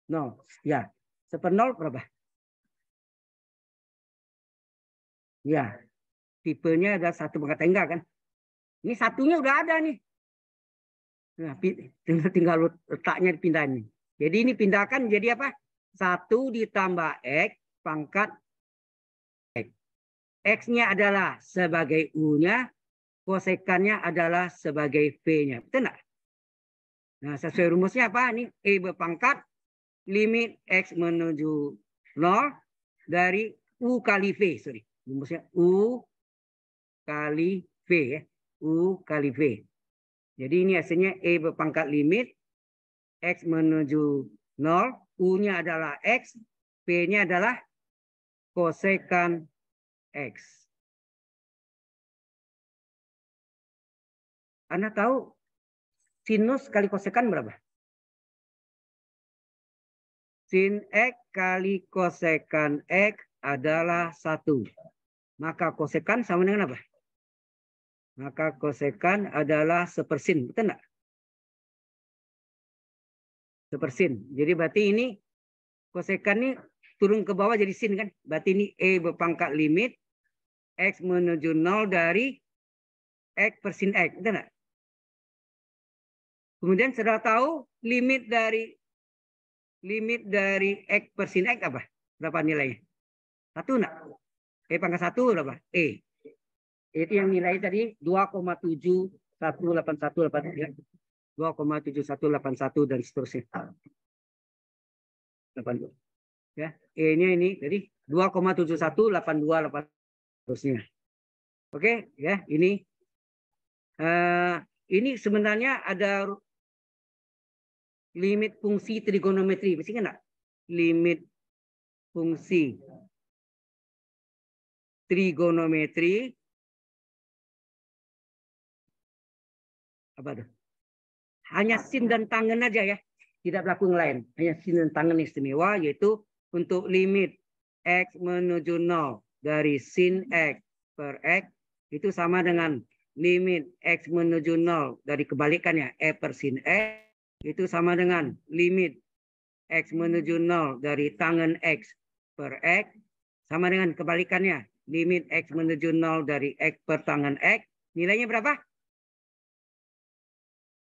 0. Ya. Seper 0 berapa? Ya. Tipenya ada satu pangkat tengah kan? Ini satunya udah ada nih. Nah, tinggal letaknya dipindahin nih. Jadi ini pindahkan jadi apa? 1 ditambah X pangkat X. X-nya adalah sebagai U-nya. Kosekannya adalah sebagai V-nya. Betul nggak? Nah, sesuai rumusnya apa? Ini E berpangkat limit X menuju 0 dari U kali V. Sorry. Rumusnya U kali V ya. U kali V. Jadi ini hasilnya E berpangkat limit X menuju 0. U-nya adalah X. V-nya adalah kosekan X. Anda tahu sinus kali kosekan berapa? Sin X kali kosekan X adalah 1. Maka kosekan sama dengan apa? Maka kosekan adalah sepersin. Betul enggak? Sepersin. Jadi berarti ini kosekan ini turun ke bawah jadi sin kan? Berarti ini E berpangkat limit X menuju 0 dari X per sin X. Betul enggak? Kemudian sudah tahu limit dari X per sin X apa? Berapa nilainya? 1 enggak? E pangkat 1 berapa? E. Itu yang nilai tadi 2,718183. 2,7181 dan seterusnya. 82. Ya, E-nya ini jadi 2,7182 seterusnya. Oke, ya, ini sebenarnya ada limit fungsi trigonometri, masih enggak? Limit fungsi trigonometri apa tuh? Hanya sin dan tangen aja ya, tidak berlaku yang lain. Hanya sin dan tangen istimewa, yaitu untuk limit X menuju 0 dari sin X per X itu sama dengan limit X menuju 0 dari kebalikannya E per sin X itu sama dengan limit X menuju 0 dari tangen X per X sama dengan kebalikannya limit X menuju 0 dari X per tangen X. Nilainya berapa?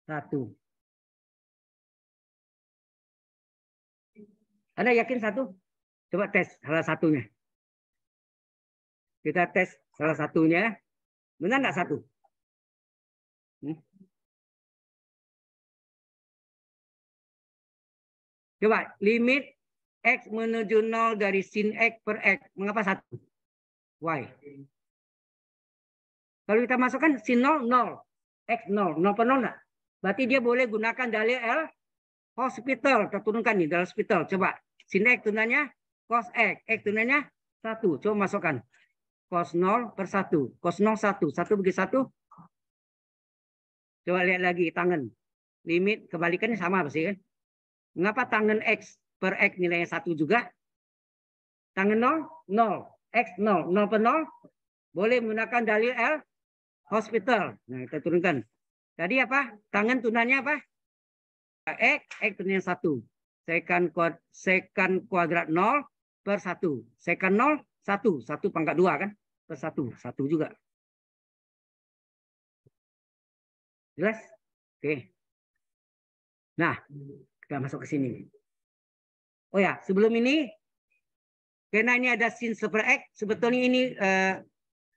1. Anda yakin 1? Coba tes salah satunya. Kita tes salah satunya. Benar nggak 1? Coba limit X menuju 0 dari sin X per X. Mengapa 1? Why? Kalau kita masukkan sin 0, 0. X 0. 0 per 0 enggak? Berarti dia boleh gunakan dalil L hospital. Terturunkan nih dalam hospital. Coba. Sin X tunanya cos X. X tunanya 1. Coba masukkan. Cos 0 per 1. Cos 0 1. 1 bagi 1. Coba lihat lagi tangan. Limit kebalikannya sama pasti kan. Mengapa tangan X per X nilainya 1 juga? Tangan 0, 0. X 0. 0 per 0. Boleh menggunakan dalil L hospital. Nah, kita turunkan. Tadi apa? Tangan tunanya apa? X tunanya 1. Secant kuadrat 0 per 1. Secant 0, 1. 1 pangkat 2 kan? Per 1. 1 juga. Jelas? Oke. Nah, kita masuk ke sini. Oh ya, sebelum ini, karena ini ada sin super X, sebetulnya ini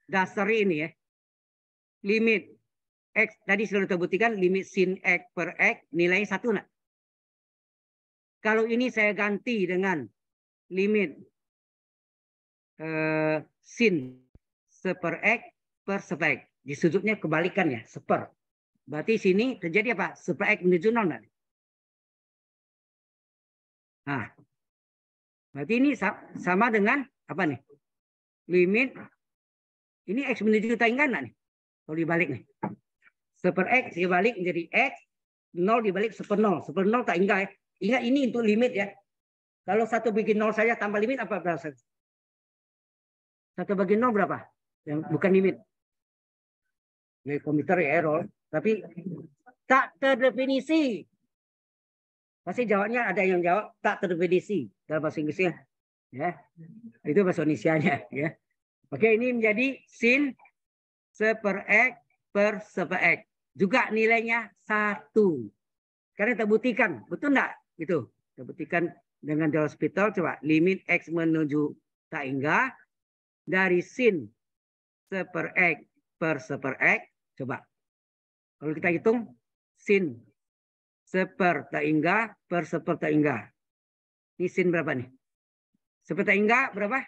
dasar ini ya. Limit X, tadi sudah terbuktikan limit sin X per X nilainya 1. Nak? Kalau ini saya ganti dengan limit sin seper X per seper X. Di sudutnya kebalikannya, seper. Berarti sini terjadi apa? Seper X menuju 0. Nak? Nah, berarti ini sama dengan apa nih? Limit ini X menuju tak ingat nih? Kalau dibalik nih. Seper X dibalik menjadi X, 0 dibalik seper 0. Seper 0 tak ingat ya. Ingat ini untuk limit ya. Kalau 1 bagi 0 saja tambah limit apa berapa? 1 bagi 0 berapa? Yang bukan limit. Ya, komputer ya error. Tapi tak terdefinisi. Pasti jawabnya ada yang jawab tak terdefinisi dalam bahasa Inggrisnya. Ya. Itu bahasa Indonesianya ya. Oke, ini menjadi sin seper X per seper X. Juga nilainya 1. Karena terbuktikan, betul enggak? Gitu. Terbuktikan dengan dalam hospital. Coba limit X menuju tak hingga dari sin seper X per seper X. Coba. Kalau kita hitung sin seper tak hingga per seper tak hingga. Ini sin berapa nih? Seper tak hingga berapa?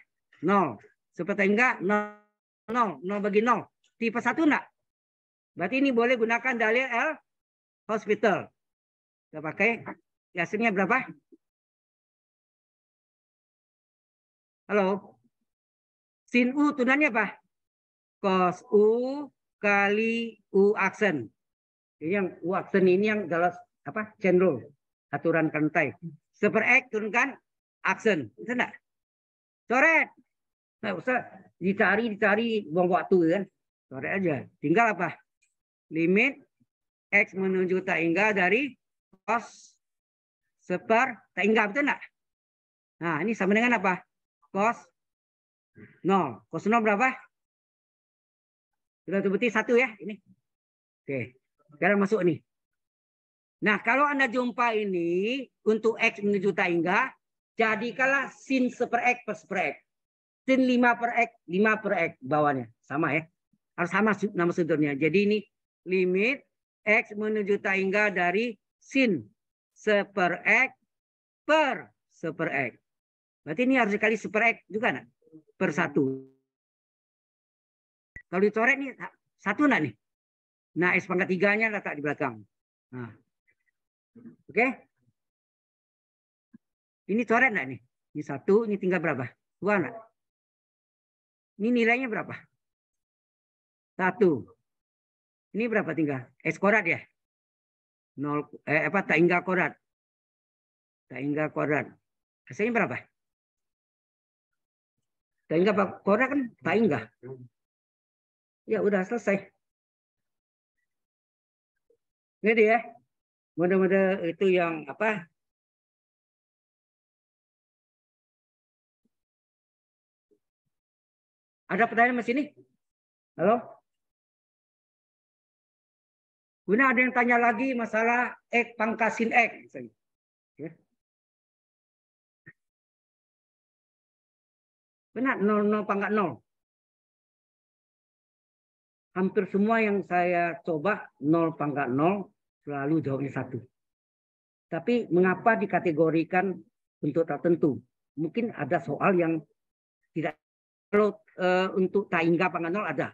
0. Seper tak hingga 0. 0 bagi 0. Tipe 1 enggak? Berarti ini boleh gunakan dalil L hospital. Kita pakai. Hasilnya berapa? Halo. Sin U tunanya apa? Cos U kali U aksen. Ini yang U aksen ini yang dalam apa? Chain rule. Aturan rantai. Seper X turunkan aksen. Bisa enggak? Coret. Nggak usah dicari buang waktu kan. Coret aja. Tinggal apa? Limit X menuju tak hingga dari cos seper tak hingga, betul enggak? Nah, ini sama dengan apa? Cos 0. Cos 0 berapa? Sudah terbukti 1 ya ini. Oke. Sekarang masuk nih. Nah, kalau Anda jumpa ini untuk X menuju tak hingga, jadikanlah sin seper X per seper X. Sin 5 per X, 5 per X bawahnya. Sama ya. Harus sama nama sudutnya. Jadi ini limit X menuju tak hingga dari sin seper X per seper X. Berarti ini harus dikali seper X juga nak? Per 1. Kalau dicoret nih 1 nak nih? Nah, X pangkat 3-nya letak di belakang. Nah. Oke. Ini coret nak nih? Ini 1, ini tinggal berapa? 2 nak? Ini nilainya berapa? 1. Ini berapa tinggal? X kuadrat ya? 0 tak hingga kuadrat. Tak hingga kuadrat. Hasilnya berapa? Tak hingga kuadrat kan tak hingga. Ya udah selesai. Ini ya. Mudah-mudahan itu yang apa? Ada pertanyaan di sini? Halo? Kemudian ada yang tanya lagi masalah X pangkat sin X. Ya. Benar, 0 pangkat 0. Hampir semua yang saya coba 0 pangkat 0 selalu jawabnya 1. Tapi mengapa dikategorikan untuk tertentu? Mungkin ada soal yang tidak. Kalau untuk tak hingga pangkat 0 ada.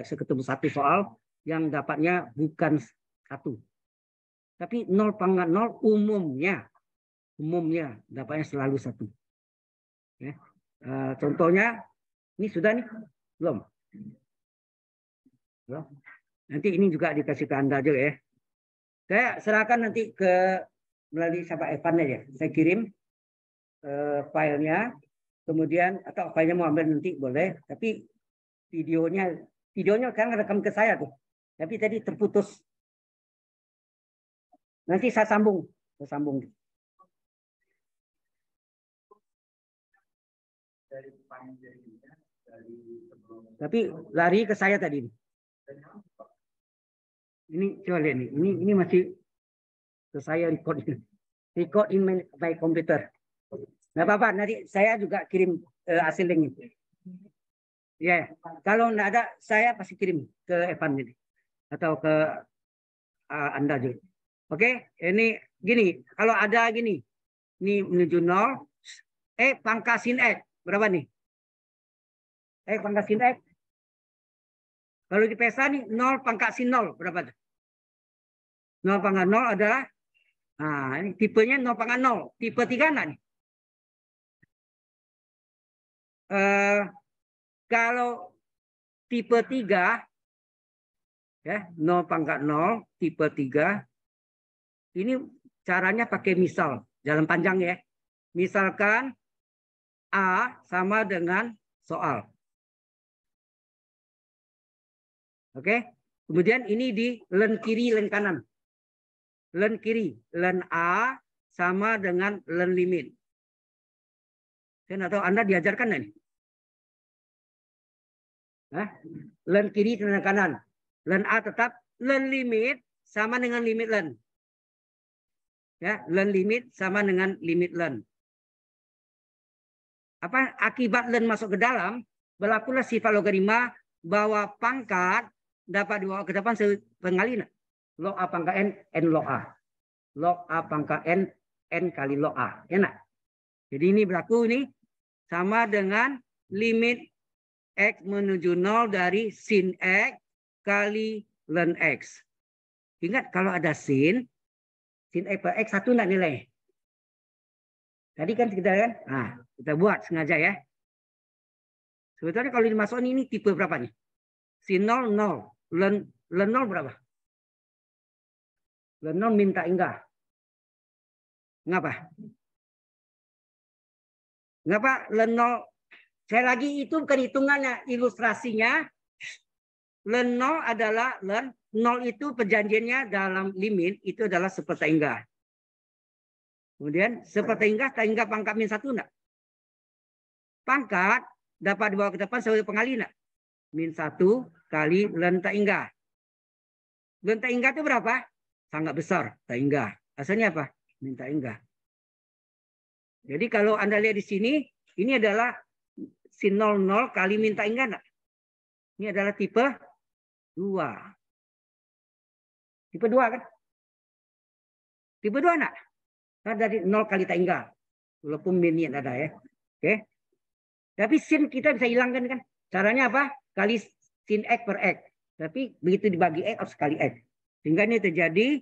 Saya ketemu 1 soal yang dapatnya bukan 1. Tapi 0 pangkat 0 umumnya dapatnya selalu 1. Ya. Contohnya, ini sudah nih? Belum? Belum? Nanti ini juga dikasih ke Anda juga ya. Saya serahkan nanti melalui siapa Evan aja. Saya kirim filenya, kemudian atau filenya mau ambil nanti boleh. Tapi videonya kan rekam ke saya tuh. Tapi tadi terputus. Nanti saya sambung. Tapi lari ke saya tadi. Ini coba lihat nih. Ini masih ke saya record in my computer. Nggak apa-apa. Nanti saya juga kirim hasil linknya. Ya, kalau nggak ada saya pasti kirim ke Evan ini atau ke Anda juga. Oke, ini gini. Kalau ada gini, ini menuju 0. Pangkat sin X berapa nih? Pangkat sin X. Kalau di pesa nih 0 pangkat sin 0 berapa tuh? 0 pangkat 0 adalah, nah ini tipenya 0 pangkat 0. Tipe 3 enggak nih? Kalau tipe 3, ya 0 pangkat 0, tipe 3, ini caranya pakai misal, jalan panjang ya. Misalkan A sama dengan soal. Oke, kemudian ini di len kiri, len kanan. Len kiri, len A sama dengan len limit. Saya nggak tahu Anda diajarkan nggak nih? Len kiri, len kanan. Len A tetap, len limit sama dengan limit len. Ya, len limit sama dengan limit len. Apa akibat len masuk ke dalam, berlakulah sifat logaritma bahwa pangkat dapat dibawa ke depan sepengalian. Log A pangkat N log A. Log A pangkat N kali log A. Enak. Jadi ini berlaku ini sama dengan limit X menuju 0 dari sin X kali len X. Ingat kalau ada sin X per X 1 enggak nilai. Tadi kan kita buat sengaja ya. Sebetulnya kalau dimasukkan ini tipe berapa nih? Sin 0, 0. Len 0 berapa? Len 0 minta inggah. Ngapa? Len 0. Saya lagi itu bukan hitungannya, ilustrasinya. Len 0 adalah len 0 itu perjanjiannya dalam limit itu adalah seperti inggah. Kemudian seperti inggah, tak inggah pangkat min 1 enggak? Pangkat dapat dibawa ke depan sebagai pengalian enggak? Min 1 kali len tak inggah. Len tak inggah itu berapa? Sangat besar, tak inggah. Asalnya apa? Min tak inggah. Jadi kalau Anda lihat di sini, ini adalah sin 00 kali min tak inggah enggak? Ini adalah tipe 2. Tipe 2 kan? Tipe 2 enggak? Nah, dari 0 kali tak inggah. Walaupun min ada ya. Oke. Tapi sin kita bisa hilangkan kan? Caranya apa? Kali sin X per X. Tapi begitu dibagi X harus kali X. Sehingga ini terjadi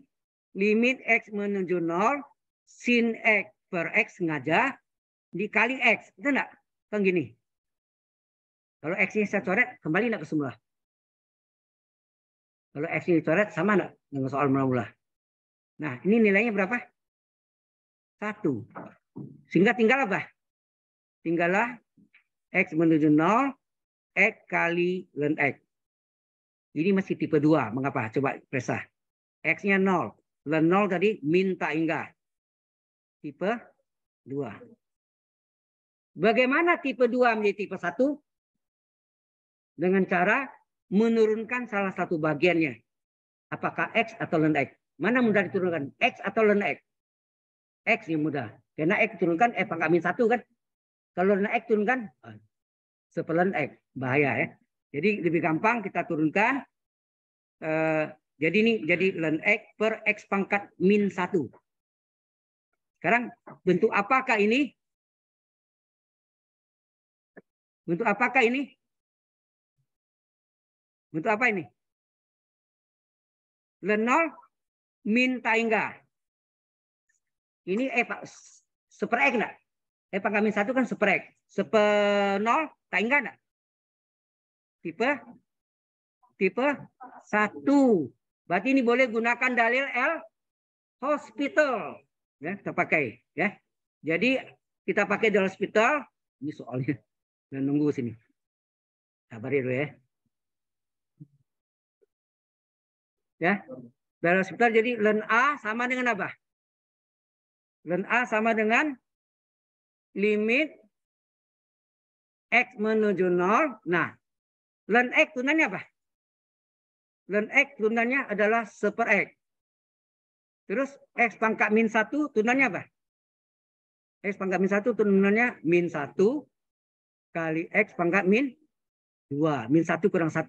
limit X menuju 0 sin X per X sengaja dikali X. Itu enggak? Kan gini. Kalau X ini saya coret, kembali enggak ke semula? Kalau X ini coret, sama enggak dengan soal mula-mula? Nah, ini nilainya berapa? 1. Sehingga tinggal apa? Tinggallah X menuju 0, X kali len X. Ini masih tipe 2. Mengapa? Coba periksa. X-nya 0. Len 0 tadi minta inggah. Tipe 2. Bagaimana tipe 2 menjadi tipe 1? Dengan cara menurunkan salah satu bagiannya. Apakah X atau len X? Mana mudah diturunkan? X atau len X? X yang mudah. Karena X turunkan pangkat min 1 kan. Kalau len X turunkan sepelen X. Bahaya ya. Jadi lebih gampang kita turunkan. Jadi ini jadi len X per X pangkat min 1. Sekarang bentuk apakah ini? Bentuk apakah ini? Bentuk apa ini? Len 0 min taingga. Ini super X enggak? Pangkat min 1 kan super X. Super 0 taingga enggak? Tipe 1. Berarti ini boleh gunakan dalil L hospital. Ya, kita pakai. Ya. Jadi kita pakai dalil hospital. Ini soalnya. Dan nunggu sini. Sabar dulu ya. Ya. Dalil hospital jadi len A sama dengan apa? Len A sama dengan limit X menuju 0. Nah, len X turunannya apa? Len X turunannya adalah super X. Terus X pangkat min 1 turunannya apa? X pangkat min 1 turunannya min 1 kali X pangkat min 2. Min 1 kurang 1.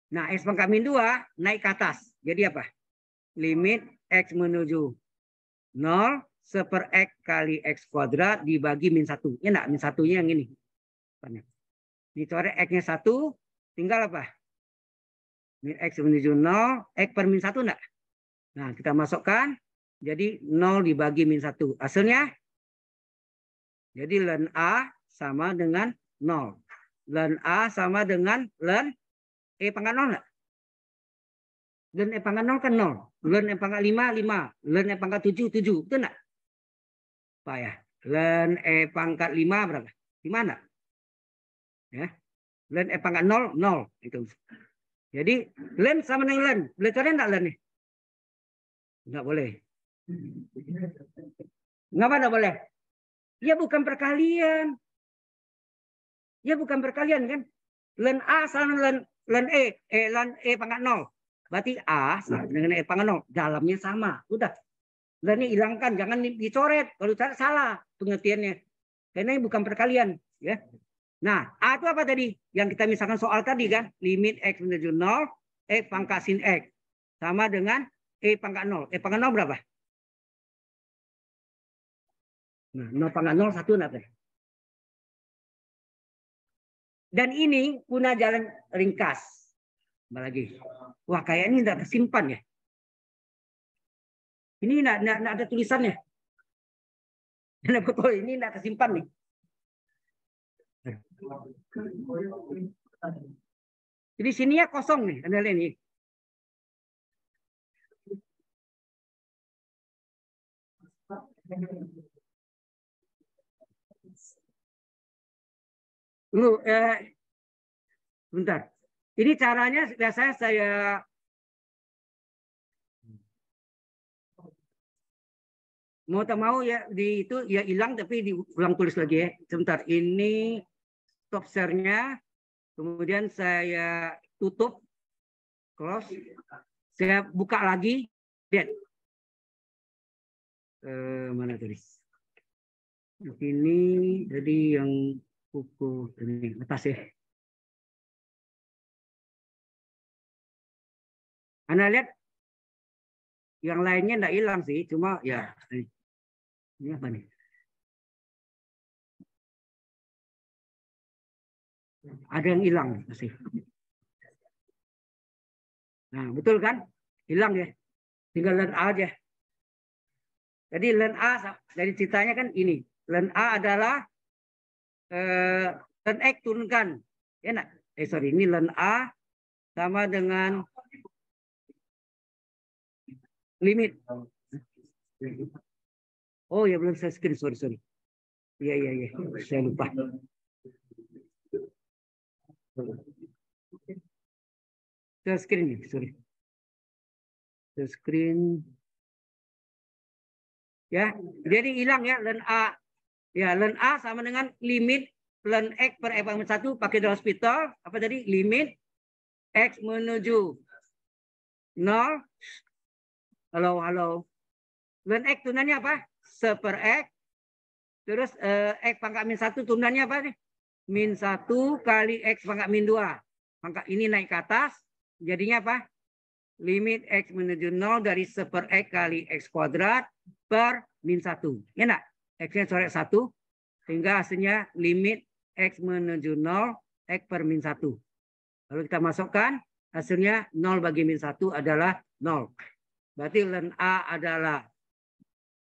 Nah, X pangkat min 2 naik ke atas. Jadi apa? Limit X menuju 0 super X kali X kuadrat dibagi min 1. Ya enggak? Min 1-nya yang ini. Ini coret X-nya 1. Tinggal apa? Min X menuju 0. X per min 1 enggak? Nah, kita masukkan. Jadi 0 dibagi min 1. Hasilnya? Jadi len A sama dengan 0. Len A sama dengan len E pangkat 0 enggak? Len E pangkat 0 kan 0. Len E pangkat 5, 5. Len E pangkat 7, 7. Betul enggak? Apa ya? Len E pangkat 5 berapa? 5 enggak? Ya. Len E pangkat 0, 0. Itu. Jadi len sama dengan len. Boleh coret enggak len nih? Enggak boleh. Kenapa enggak boleh? Ya bukan perkalian. Ya bukan perkalian kan? Len A sama len E. Len E pangkat 0. Berarti A sama dengan E pangkat 0. Dalamnya sama. Udah. Lennya hilangkan. Jangan dicoret. Kalau dicoret salah pengertiannya. Karena ini bukan perkalian. Ya. Nah, A itu apa tadi? Yang kita misalkan soal tadi kan. Limit X menuju 0. X pangkat sin X. Sama dengan E pangkat 0. E pangkat 0 berapa? Nah, 0 pangkat 0, 1 enggak? Dan ini guna jalan ringkas. Apa lagi? Wah, kayak ini tidak tersimpan ya. Ini enggak ada tulisannya. Betul, ini tidak tersimpan nih. Jadi sininya kosong nih, Anda lihat nih. Lu, bentar. Ini caranya biasanya saya mau tak mau ya di itu ya hilang tapi diulang tulis lagi ya. Sebentar. Ini stop share-nya. Kemudian saya tutup, close. Saya buka lagi. Lihat. Mana tulis? Ini jadi yang buku ini atas ya. Anda lihat yang lainnya enggak hilang sih, cuma ya ini apa nih? Ada yang hilang masih. Nah, betul kan? Hilang ya. Tinggal len A aja. Jadi len A dari ceritanya kan ini. Len A adalah len X turunkan. Ya enggak? Sorry, ini len A sama dengan limit. Oh ya belum saya screen, sorry. Iya. Saya lupa. Saya screen nih, sorry. Saya screen. Ya, jadi hilang ya len A. Ya, len A sama dengan limit len X per X pangkat 1 pakai dalil hospital. Apa tadi? Limit X menuju 0. Halo. Len X turunannya apa? Super X. Terus X pangkat min 1 turunannya apa nih? Min 1 kali X pangkat min 2. Pangkat ini naik ke atas. Jadinya apa? Limit X menuju 0 dari super X kali X kuadrat per min 1. Ya enggak? X-nya coret 1. Sehingga hasilnya limit X menuju 0 X per min 1. Lalu kita masukkan. Hasilnya 0 bagi min 1 adalah 0. Berarti ln A adalah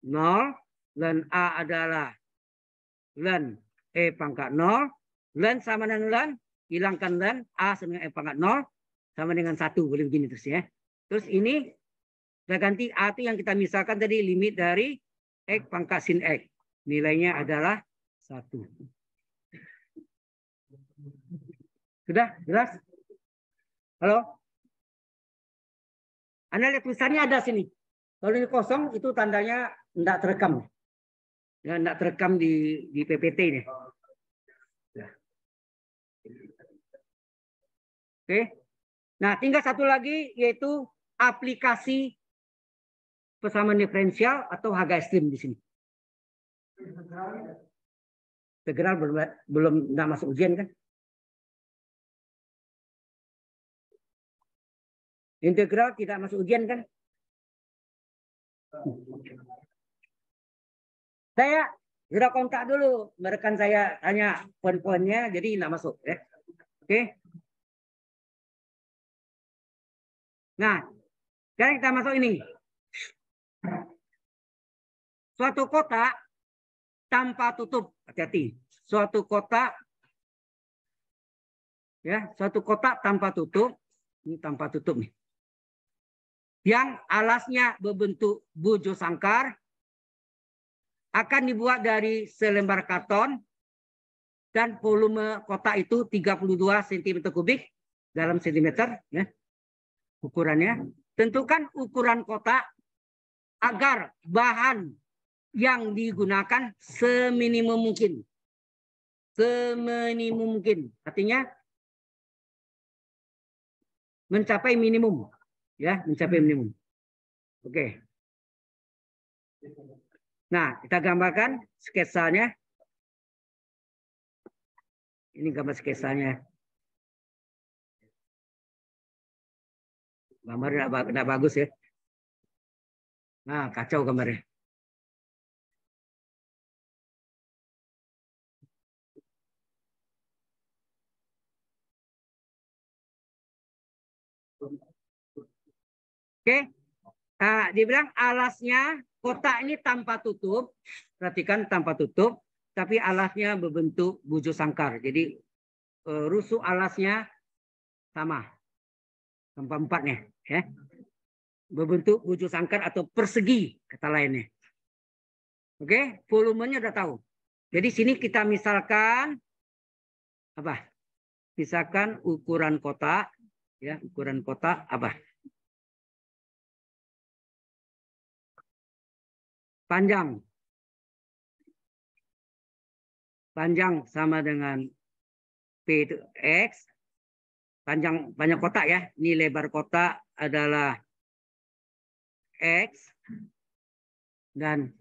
0. Ln A adalah ln E pangkat 0. Ln sama dengan ln. Hilangkan ln. A sama dengan E pangkat 0. Sama dengan 1. Boleh begini terus ya. Terus ini kita ganti A itu yang kita misalkan tadi limit dari X pangkat sin X. Nilainya adalah 1. Sudah jelas? Halo? Anda lihat tulisannya ada sini. Kalau ini kosong itu tandanya tidak terekam. Ya, tidak terekam di PPT ini. Ya. Oke. Nah, tinggal satu lagi yaitu aplikasi persamaan diferensial atau harga ekstrim di sini. Integral belum tidak masuk ujian kan? Integral tidak masuk ujian kan? Saya sudah kontak dulu, rekan saya tanya poin-poinnya, jadi tidak masuk. Ya. Oke. Nah, sekarang kita masuk ini. Suatu kotak tanpa tutup, hati-hati. Suatu kotak, ya, suatu kotak tanpa tutup, ini tanpa tutup nih. Yang alasnya berbentuk bujur sangkar akan dibuat dari selembar karton dan volume kotak itu 32 cm3 dalam sentimeter ya. Ukurannya. Tentukan ukuran kotak agar bahan yang digunakan seminimum mungkin. Seminimum mungkin. Artinya mencapai minimum. Ya, mencapai minimum. Oke. Nah, kita gambarkan sketsanya. Ini gambar sketsanya. Gambarnya tidak bagus ya. Nah, kacau gambarnya. Oke. Nah, dibilang alasnya kotak ini tanpa tutup. Perhatikan tanpa tutup. Tapi alasnya berbentuk bujur sangkar. Jadi rusuk alasnya sama. Tanpa empatnya. Ya. Berbentuk bujur sangkar atau persegi. Kata lainnya. Oke. Volumenya udah tahu. Jadi sini kita misalkan. Apa? Misalkan ukuran kotak. Ya, ukuran kotak apa? Panjang. Panjang sama dengan P itu X. Panjang kotak ya. Ini lebar kotak adalah X. Dan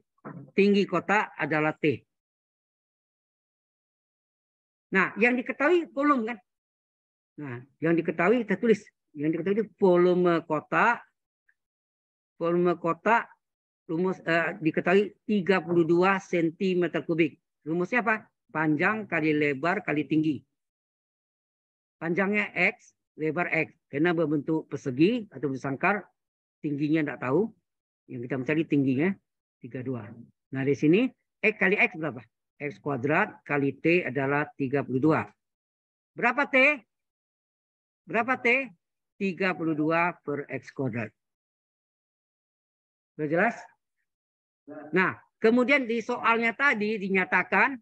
tinggi kotak adalah T. Nah, yang diketahui volume kan. Nah, yang diketahui kita tulis. Yang diketahui volume kotak. Volume kotak rumus diketahui 32 cm3. Rumusnya apa? Panjang kali lebar kali tinggi. Panjangnya X, lebar X. Karena berbentuk persegi atau bersangkar. Tingginya tidak tahu. Yang kita mencari tingginya 32. Nah di sini X kali X berapa? X kuadrat kali T adalah 32. Berapa T? Berapa T? 32 per X kuadrat. Sudah jelas? Nah, kemudian di soalnya tadi dinyatakan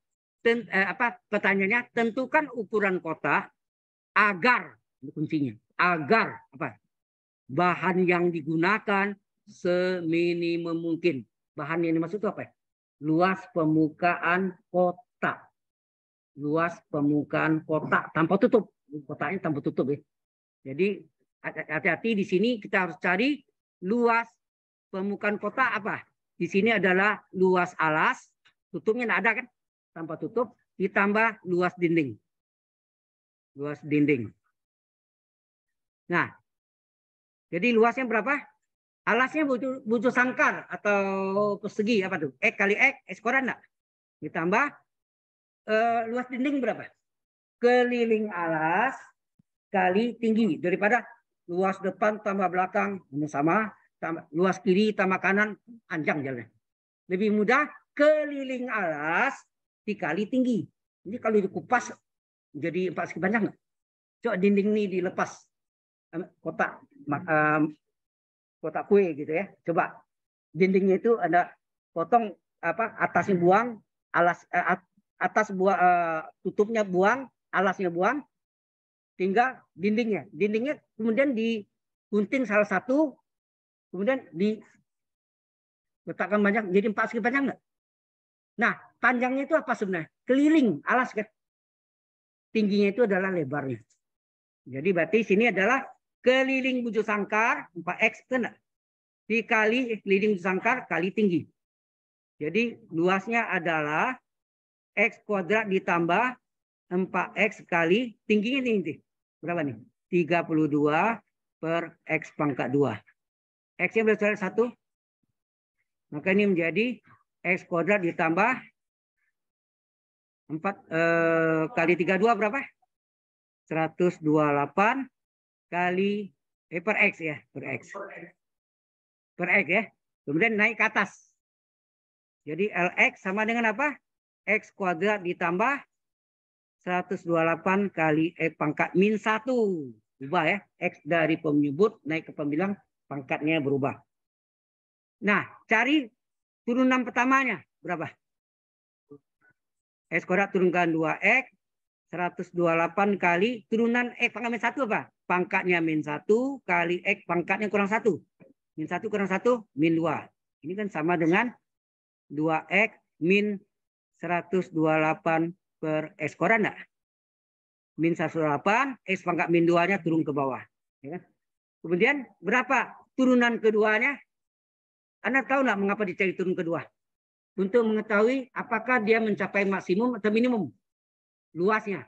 pertanyaannya tentukan ukuran kotak agar kuncinya agar apa? Bahan yang digunakan seminimum mungkin. Bahan yang dimaksud itu apa? Luas permukaan kotak. Luas permukaan kotak tanpa tutup. Kotaknya tanpa tutup ya. Jadi hati-hati di sini kita harus cari luas permukaan kotak apa? Di sini adalah luas alas, tutupnya tidak ada kan? Tanpa tutup, ditambah luas dinding. Luas dinding. Nah, jadi luasnya berapa? Alasnya bujur sangkar atau persegi apa tuh? X kali X, X kuadrat enggak? Ditambah luas dinding berapa? Keliling alas kali tinggi daripada luas depan tambah belakang sama luas kiri tambah kanan, panjang jalannya. Lebih mudah keliling alas dikali tinggi. Ini kalau dikupas jadi 4 segi panjang nggak? Coba dinding ini dilepas kotak kue gitu ya. Coba dindingnya itu ada potong atasnya buang, atas tutupnya buang, alasnya buang, tinggal dindingnya. Dindingnya kemudian digunting salah satu, kemudian diletakkan banyak jadi 4 segi panjang nggak? Nah, panjangnya itu apa sebenarnya? Keliling alas kan. Tingginya itu adalah lebarnya. Jadi berarti sini adalah keliling bujur sangkar 4x kan? Dikali keliling bujur sangkar kali tinggi. Jadi luasnya adalah x kuadrat ditambah 4x kali tingginya ini. Berapa nih? 32 per x pangkat 2. X-nya berarti 1. Maka ini menjadi x kuadrat ditambah 4 kali 32 berapa? 128 kali per x ya, per x ya. Kemudian naik ke atas. Jadi Lx sama dengan apa? X kuadrat ditambah 128 kali pangkat min 1. Ubah ya. X dari penyebut naik ke pembilang, pangkatnya berubah. Nah, cari turunan pertamanya. Berapa? X kuadrat turunkan 2X. 128 kali turunan X pangkat min 1 apa? Pangkatnya min 1 kali X pangkatnya kurang 1. Min 1 kurang 1, min 2. Ini kan sama dengan 2X min 128 per X kuadrat enggak? Min 128, X pangkat min 2-nya turun ke bawah. Ya kan? Kemudian berapa turunan keduanya? Anda tahu nggak mengapa dicari turun kedua? Untuk mengetahui apakah dia mencapai maksimum atau minimum luasnya.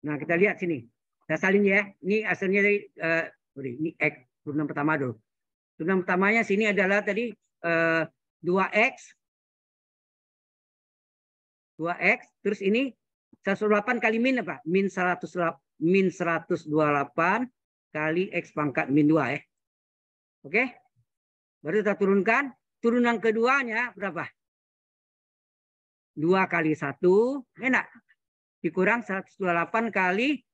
Nah, kita lihat sini. Saya salin ya. Ini asalnya dari ini X turunan pertama dulu. Turunan pertamanya sini adalah tadi 2X. 2X. Terus ini 108 kali min apa? Min 128 kali X pangkat min 2 ya. Oke? Baru kita turunkan. Turunan keduanya berapa? 2 kali 1. Enak. Dikurang 128 kali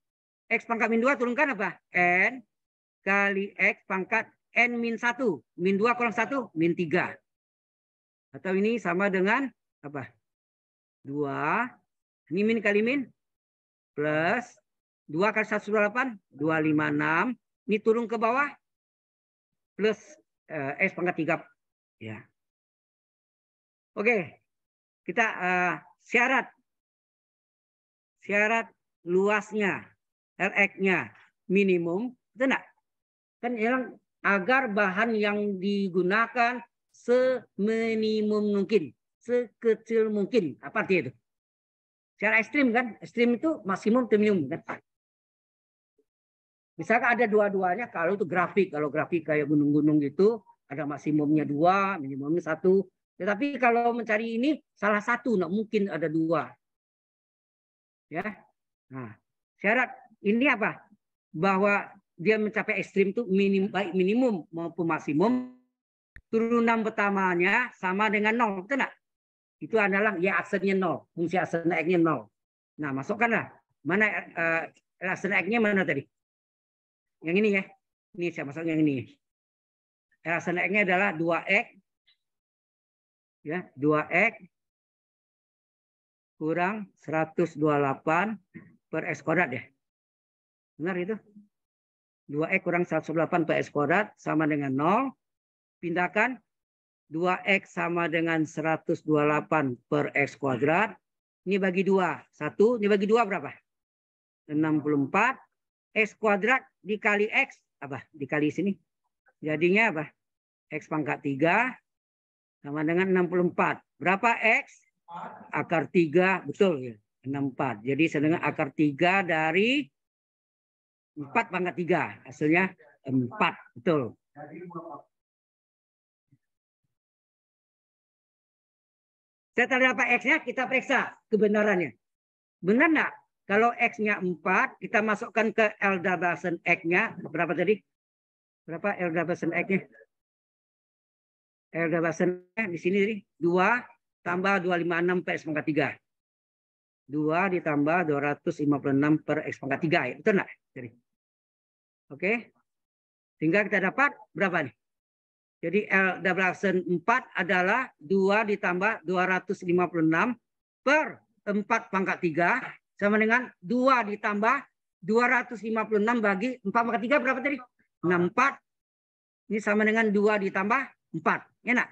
X pangkat min 2 turunkan apa? N kali X pangkat N min 1. Min 2 kurang 1, min 3. Atau ini sama dengan apa? 2. Ini min kali min. Plus 2 kali 128. 256. Ini turun ke bawah. Plus X pangkat 3. Ya. Oke. Kita syarat luasnya Lx-nya minimum, itu enggak? Kan yang agar bahan yang digunakan seminimum mungkin, sekecil mungkin. Apa artinya itu? Secara ekstrim kan? Ekstrim itu maksimum atau minimum kan? Misalkan ada dua-duanya, kalau itu grafik, kalau grafik kayak gunung-gunung gitu, ada maksimumnya 2, minimumnya 1. Tetapi kalau mencari ini salah satu, nggak mungkin ada 2. Ya, nah syarat ini apa? Bahwa dia mencapai ekstrim itu baik minimum maupun maksimum. Turunan pertamanya sama dengan 0, betul nggak? Itu adalah ya aksennya 0, fungsi aksen X-nya 0. Nah masukkanlah mana aksen X-nya mana tadi? Yang ini ya, ini saya masuk yang ini. Aksen X-nya adalah 2X. Ya, 2X kurang 128 per X kuadrat ya. Benar itu? 2X kurang 128 per X kuadrat sama dengan 0. Pindahkan 2X sama dengan 128 per X kuadrat. Ini bagi 2. 1, ini bagi 2 berapa? 64. X kuadrat dikali X. Apa? Dikali sini. Jadinya apa? X pangkat 3. Sama dengan 64. Berapa X? Akar 3. Betul ya. 64. Jadi sedangkan akar 3 dari 4 pangkat 3. Hasilnya 4. Betul. Setelah dapat X-nya, kita periksa kebenarannya. Benar nggak? Kalau X-nya 4, kita masukkan ke L-X-nya. Berapa tadi? Berapa L double X-nya? L double X-nya di sini 2 tambah 256 per X pangkat 3. 2 ditambah 256 per X pangkat 3. Ya, betul nggak? Jadi, oke. Sehingga kita dapat berapa nih? Jadi L double X 4 adalah 2 ditambah 256 per 4 pangkat 3 sama dengan 2 ditambah 256 bagi 4 pangkat 3 berapa tadi? 64. Ini sama dengan 2 ditambah 4. Enak?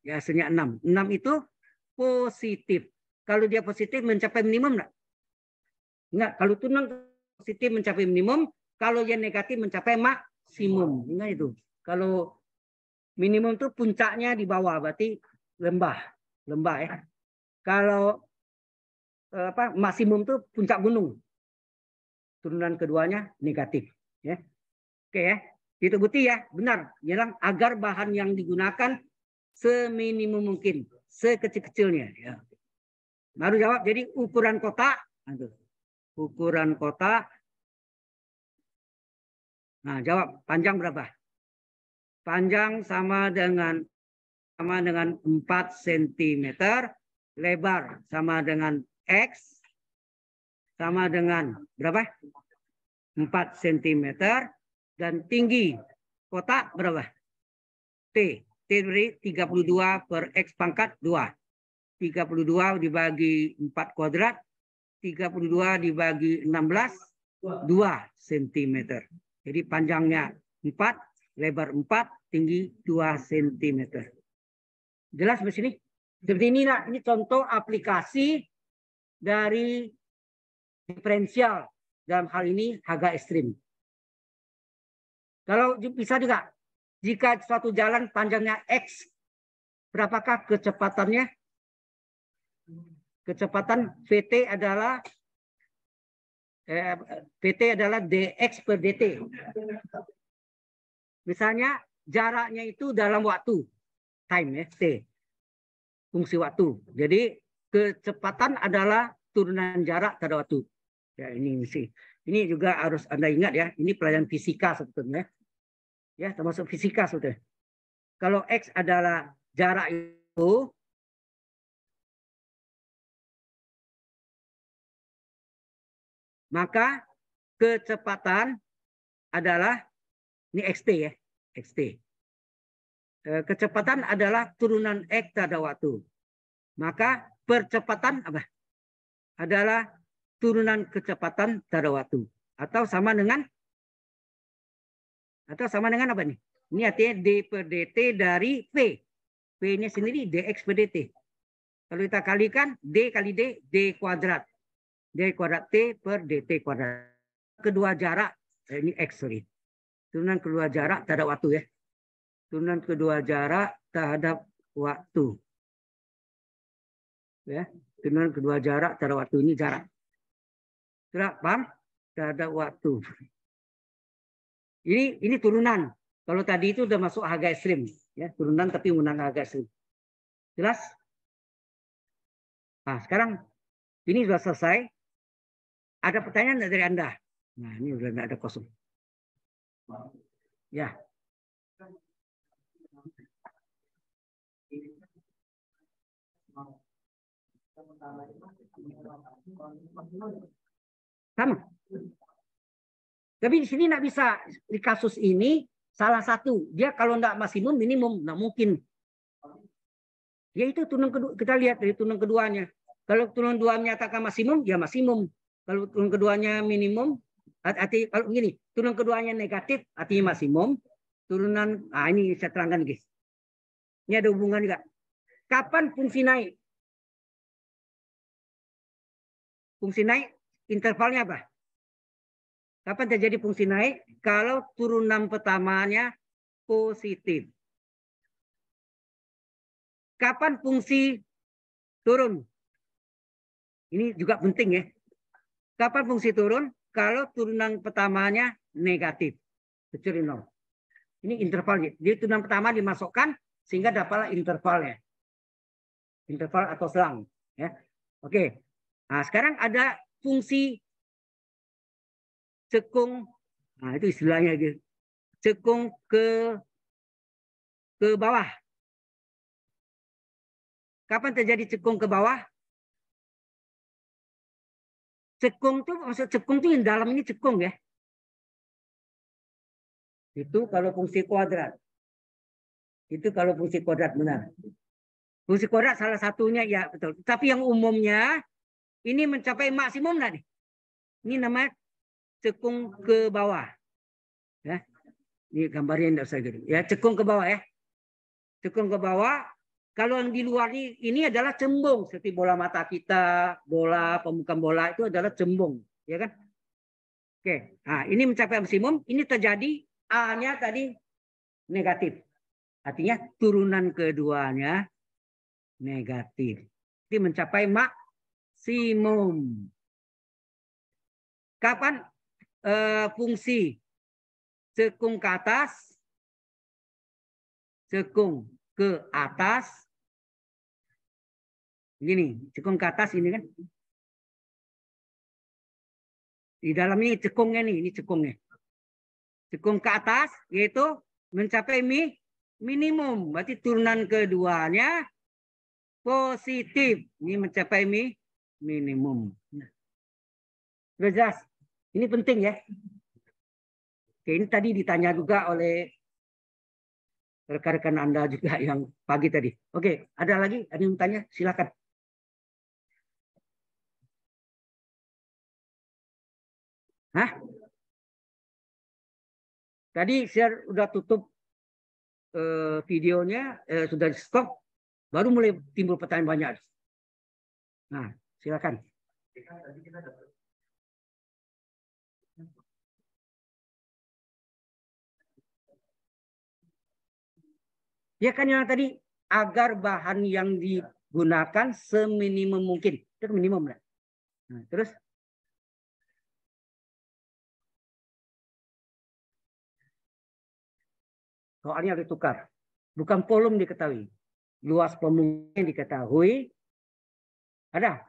Ya, hasilnya 6. 6 itu positif. Kalau dia positif mencapai minimum enggak? Enggak, kalau turunan positif mencapai minimum, kalau dia negatif mencapai maksimum. Nah itu. Kalau minimum itu puncaknya di bawah, berarti lembah ya. Kalau maksimum itu puncak gunung. Turunan keduanya negatif, ya. Oke ya. Itu bukti ya, benar. Bilang agar bahan yang digunakan seminimum mungkin, sekecil-kecilnya ya. Baru jawab, jadi ukuran kotak. Ukuran kotak. Nah, jawab panjang berapa? Panjang sama dengan 4 cm, lebar sama dengan X, sama dengan berapa? 4 cm, dan tinggi kotak berapa? T. T beri 32 per X pangkat 2. 32 dibagi 4 kuadrat, 32 dibagi 16, 2 cm. Jadi panjangnya 4, lebar 4, tinggi 2 cm. Jelas di sini? Seperti inilah, ini contoh aplikasi dari diferensial, dalam hal ini harga ekstrim. Kalau bisa juga, jika suatu jalan panjangnya X, berapakah kecepatannya? Kecepatan VT adalah dx per dt. Misalnya jaraknya itu dalam waktu, time ya, t, fungsi waktu. Jadi kecepatan adalah turunan jarak pada waktu. Ya ini sih. Ini juga harus Anda ingat ya. Ini pelajaran fisika sebetulnya. Ya termasuk fisika sebetulnya. Kalau x adalah jarak itu, maka kecepatan adalah, ini xt ya, xt. Kecepatan adalah turunan x pada waktu. Maka percepatan apa? Adalah turunan kecepatan pada waktu. Atau sama dengan apa nih? Ini artinya d per dt dari v. V-nya sendiri dx per dt. Kalau kita kalikan d kali d, d kuadrat. D kuadrat T per DT kuadrat. Kedua jarak, ini X, sorry. Turunan kedua jarak terhadap waktu ya. Turunan kedua jarak terhadap waktu. Ya, turunan kedua jarak terhadap waktu, ini jarak. Sudah paham? Terhadap waktu. Ini turunan. Kalau tadi itu udah masuk harga ekstrim. Ya, turunan tapi menggunakan harga ekstrim. Jelas? Nah, sekarang ini sudah selesai. Ada pertanyaan dari Anda? Nah, ini udah tidak ada kosong. Ya. Sama. Tapi di sini tidak bisa, di kasus ini salah satu. Dia kalau tidak maksimum, minimum. Tidak mungkin. Ya itu turunan kedua. Kita lihat dari turunan keduanya. Kalau turunan dua menyatakan maksimum, ya maksimum. Kalau turunan keduanya minimum, arti kalau begini, turunan keduanya negatif, artinya maksimum. Turunan, ini saya terangkan guys. Ini ada hubungan juga. Kapan fungsi naik? Fungsi naik intervalnya apa? Kapan terjadi fungsi naik? Kalau turunan pertamanya positif. Kapan fungsi turun? Ini juga penting ya. Kapan fungsi turun? Kalau turunan pertamanya negatif. Kecil 0. Ini intervalnya. Jadi turunan pertama dimasukkan sehingga dapatlah intervalnya. Interval atau selang. Ya. Oke. Nah, sekarang ada fungsi cekung. Nah, itu istilahnya gitu. cekung ke bawah. Kapan terjadi cekung ke bawah? Cekung tuh maksud cekung tuh yang dalam ini cekung ya. Itu kalau fungsi kuadrat. Itu kalau fungsi kuadrat benar. Fungsi kuadrat salah satunya ya betul. Tapi yang umumnya ini mencapai maksimum tadi. Ini namanya cekung ke bawah. Ya. Ini gambarnya tidak usah gitu. Ya, cekung ke bawah ya. Cekung ke bawah. Kalau yang di luar ini adalah cembung, seperti bola mata kita, bola, permukaan bola itu adalah cembung, ya kan? Oke, nah ini mencapai maksimum, ini terjadi A-nya tadi negatif, artinya turunan keduanya negatif. Ini mencapai maksimum. Kapan fungsi cekung ke atas, cekung ke atas? Gini, cekung ke atas ini kan. Di dalam ini cekungnya nih, ini cekungnya. Cekung ke atas yaitu mencapai minimum. Berarti turunan keduanya positif. Ini mencapai minimum. Sudah jelas? Ini penting ya. Oke, ini tadi ditanya juga oleh rekan-rekan Anda juga yang pagi tadi. Oke, ada lagi? Ada yang tanya? Silakan. Hah? Tadi saya udah tutup videonya, sudah di stop, baru mulai timbul pertanyaan banyak. Nah, silakan. Ya kan yang tadi agar bahan yang digunakan seminimum mungkin, itu minimum lah. Nah, terus soalnya ditukar. Bukan volume diketahui. Luas permukaan diketahui. Ada.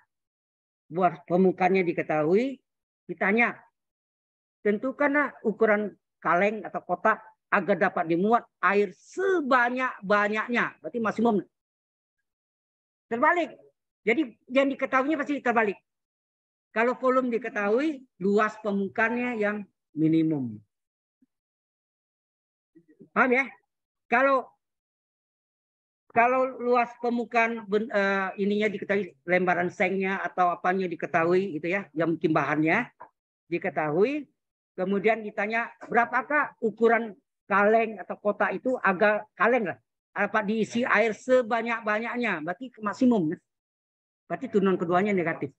Luas permukaannya diketahui. Ditanya. Tentukanlah ukuran kaleng atau kotak agar dapat dimuat air sebanyak-banyaknya. Berarti maksimum. Terbalik. Jadi yang diketahuinya pasti terbalik. Kalau volume diketahui, luas permukaannya yang minimum. Paham ya? Kalau luas permukaan ininya diketahui, lembaran sengnya atau apanya diketahui gitu ya, yang mungkin bahannya diketahui, kemudian ditanya berapakah ukuran kaleng atau kotak itu, agak kaleng lah, apa diisi air sebanyak-banyaknya, berarti maksimum. Berarti turunan keduanya negatif.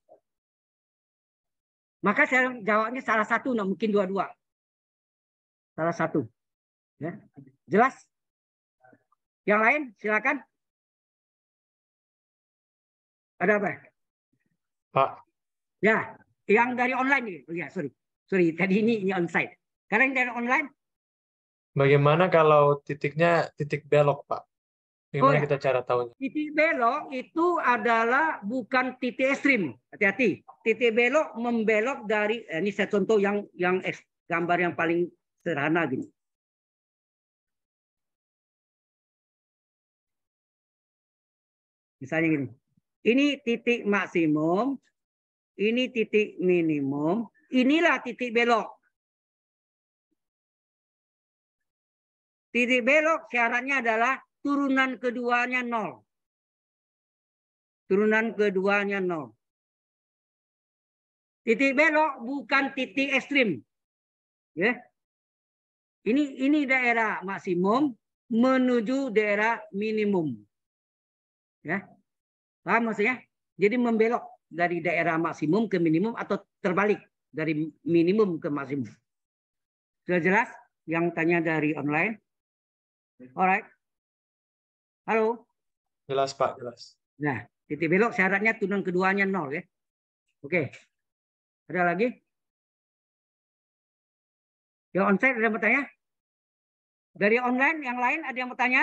Maka saya jawabnya salah satu, nah mungkin dua-dua. Salah satu. Ya. Jelas? Yang lain silakan. Ada apa? Pak. Ya, yang dari online ini. Oh ya, sorry. Tadi ini onsite. Sekarang dari online. Bagaimana kalau titiknya titik belok, Pak? Bagaimana kita cara tahunya? Titik belok itu adalah bukan titik ekstrim. Hati-hati. Titik belok membelok dari ini saya contoh yang gambar yang paling sederhana gini. Misalnya gini. Ini titik maksimum, ini titik minimum, inilah titik belok. Titik belok syaratnya adalah turunan keduanya 0. Turunan keduanya 0. Titik belok bukan titik ekstrim. Ya. Ini daerah maksimum menuju daerah minimum. Ya. Paham maksudnya? Jadi membelok dari daerah maksimum ke minimum atau terbalik dari minimum ke maksimum. Sudah jelas? Yang tanya dari online? Alright. Halo? Jelas, Pak, jelas. Nah, titik belok syaratnya turunan keduanya 0 ya. Oke. Ada lagi? Yang onsite ada yang bertanya? Dari online yang lain ada yang bertanya?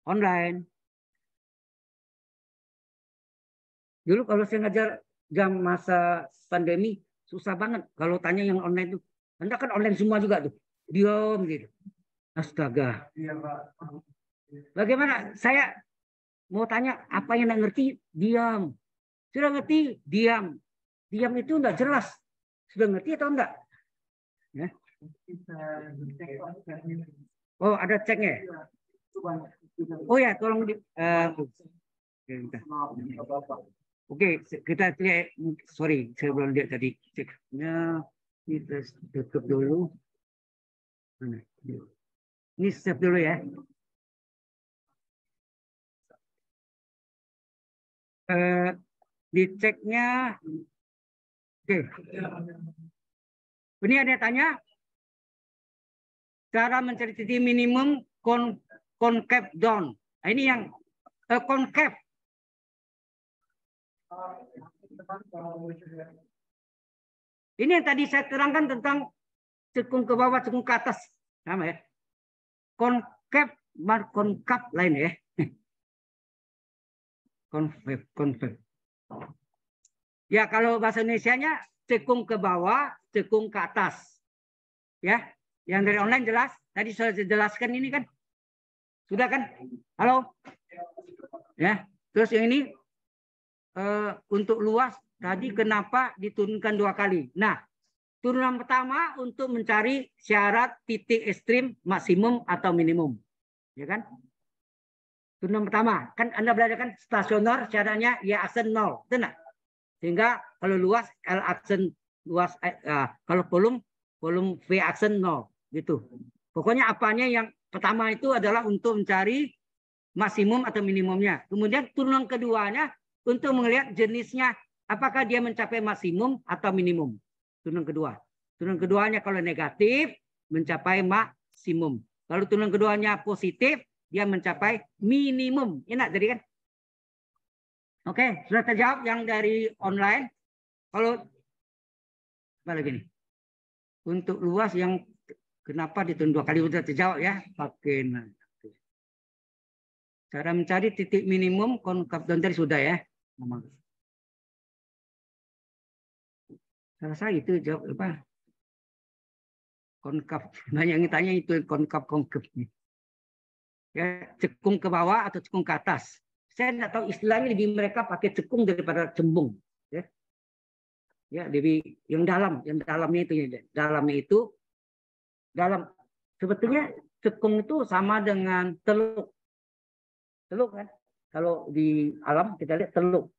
Online. Dulu kalau saya ngajar jam masa pandemi susah banget kalau tanya yang online tuh. Anda kan online semua juga tuh. diam gitu. Astaga. Bagaimana? Saya mau tanya apa yang nggak ngerti, diam. Sudah ngerti, diam. Diam itu enggak jelas. Sudah ngerti atau enggak? Ya. Oh, ada ceknya. Oh ya, tolong Oke, kita cek. Sorry, saya belum lihat tadi ceknya. Kita tutup dulu. Ini save dulu ya. Diceknya. Oke. Ini ada yang tanya. Cara mencari titik minimum concave down. Nah, ini yang concave. Ini yang tadi saya terangkan tentang cekung ke bawah, cekung ke atas. Sama ya. Concave, konkav lain ya. Concave. Ya, kalau bahasa Indonesianya cekung ke bawah, cekung ke atas. Ya, yang dari online jelas. Tadi sudah dijelaskan ini kan. Sudah kan? Halo? Ya, terus yang ini untuk luas tadi kenapa diturunkan 2 kali? Nah, turunan pertama untuk mencari syarat titik ekstrim maksimum atau minimum. Ya kan? Turunan pertama. Kan Anda belajar kan stasioner syaratnya Y aksen 0. Betul enggak? Sehingga kalau luas L aksen luas kalau volume V aksen 0 gitu. Pokoknya apanya yang pertama itu adalah untuk mencari maksimum atau minimumnya. Kemudian turunan keduanya untuk melihat jenisnya apakah dia mencapai maksimum atau minimum. Turunan kedua. Turunan keduanya kalau negatif mencapai maksimum. Kalau turunan keduanya positif dia mencapai minimum. Enak jadi kan? Oke, sudah terjawab yang dari online. Kalau apa lagi nih? Untuk luas yang kenapa diturun 2 kali sudah terjawab ya? Pakai cara mencari titik minimum konkav down tadi sudah ya. Salah saya itu jawab apa? Konkav. Banyak yang tanya itu konkav. Ya, cekung ke bawah atau cekung ke atas. Saya tidak tahu istilahnya lebih mereka pakai cekung daripada cembung. Ya, ya lebih yang dalamnya itu ya. Dalam sebetulnya cekung itu sama dengan teluk. Teluk kan? Kalau di alam kita lihat teluk.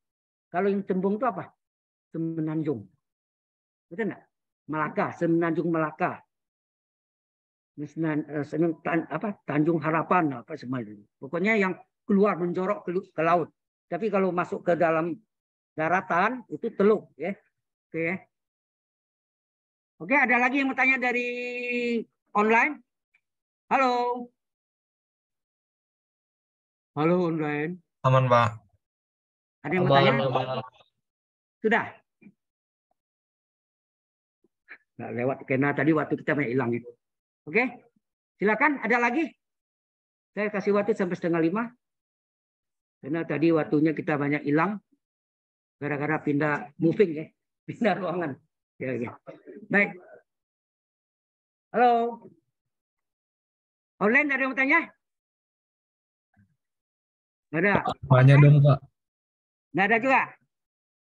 Kalau yang cembung itu apa? Semenanjung. Betul enggak? Melaka, Semenanjung Melaka. Tanjung Harapan apa semua itu. Pokoknya yang keluar menjorok ke laut. Tapi kalau masuk ke dalam daratan itu teluk ya. Oke ya. Oke, ada lagi yang mau tanya dari online? Halo. Halo online. Aman, Pak. Ada yang mau tanya? Aman. Sudah. Nggak lewat karena tadi waktu kita banyak hilang itu. Oke, silakan. Ada lagi? Saya kasih waktu sampai 4:30. Karena tadi waktunya kita banyak hilang. Gara-gara pindah moving ya. Pindah ruangan. Ya. Baik. Halo. Online ada yang mau tanya? Nggak ada. Tanya dong, Pak. Nggak ada juga?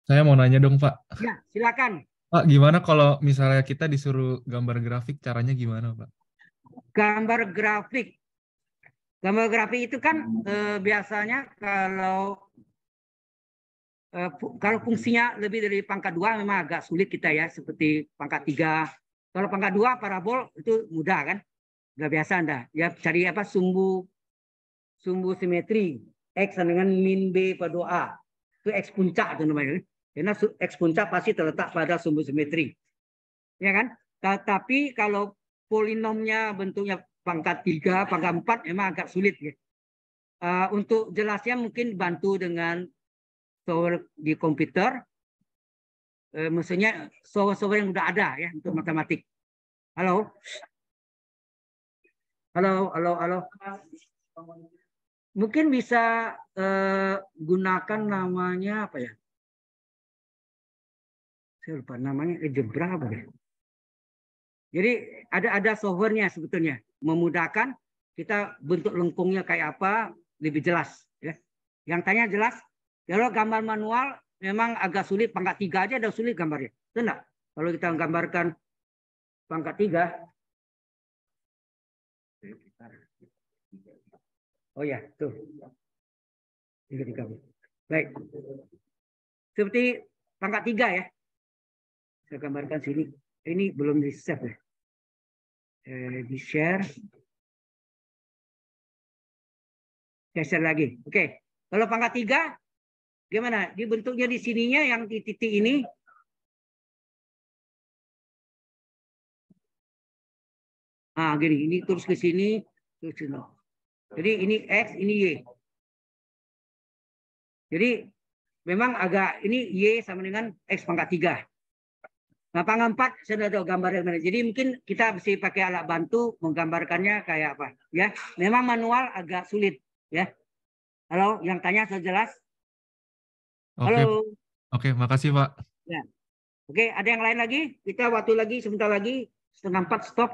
Saya mau nanya dong, Pak. Ya, silakan. Pak, gimana kalau misalnya kita disuruh gambar grafik, caranya gimana, Pak? Gambar grafik. Gambar grafik itu kan biasanya kalau fungsinya lebih dari pangkat 2 memang agak sulit kita ya, seperti pangkat 3. Kalau pangkat 2 parabol itu mudah kan? Nggak biasa Anda. Ya cari apa sumbu simetri X dengan min B pada A. Itu X puncak itu namanya. Karena X puncak pasti terletak pada sumbu simetri. Ya kan? Tapi kalau polinomnya bentuknya pangkat 3, pangkat 4 memang agak sulit ya. Untuk jelasnya mungkin bantu dengan software di komputer. Maksudnya software yang udah ada ya untuk matematik. Halo? Halo. Mungkin bisa gunakan namanya apa ya? Saya lupa namanya algebra apa ya? Jadi ada softwarenya sebetulnya memudahkan kita bentuk lengkungnya kayak apa lebih jelas. Ya. Yang tanya jelas. Kalau gambar manual memang agak sulit, pangkat 3 aja udah sulit gambarnya. Betul enggak? Kalau kita gambarkan pangkat 3. Oh ya, tuh. 3. Baik. Seperti pangkat 3 ya. Saya gambarkan sini. Ini belum di-save ya. Di-share. Saya share lagi. Oke. Kalau pangkat 3 gimana? Di bentuknya di sininya yang di titik ini. Ah, gini, ini terus ke sini, terus ke sini. Jadi ini X, ini Y. Jadi memang agak ini Y sama dengan X pangkat 3. Nah, pangkat 4 saya sudah tahu gambarnya. Jadi mungkin kita mesti pakai alat bantu menggambarkannya kayak apa, ya. Memang manual agak sulit, ya. Halo, yang tanya sudah jelas? Oke, Halo. oke, makasih Pak. Ya. Oke, ada yang lain lagi? Kita waktu lagi sebentar lagi 3:30 stop.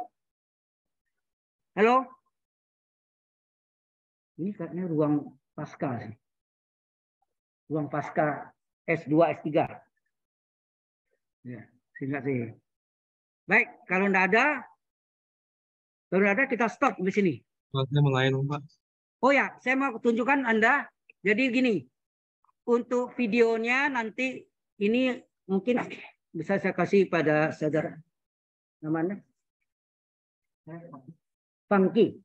Halo. Ini kayaknya ruang pasca sih. Ruang pasca S2, S3. Ya, singkat sih. Baik, kalau enggak ada kita stop di sini. Saya mulai dong, Pak. Oh ya, saya mau tunjukkan Anda. Jadi gini, untuk videonya nanti ini mungkin bisa saya kasih pada saudara. Namanya? Pangki.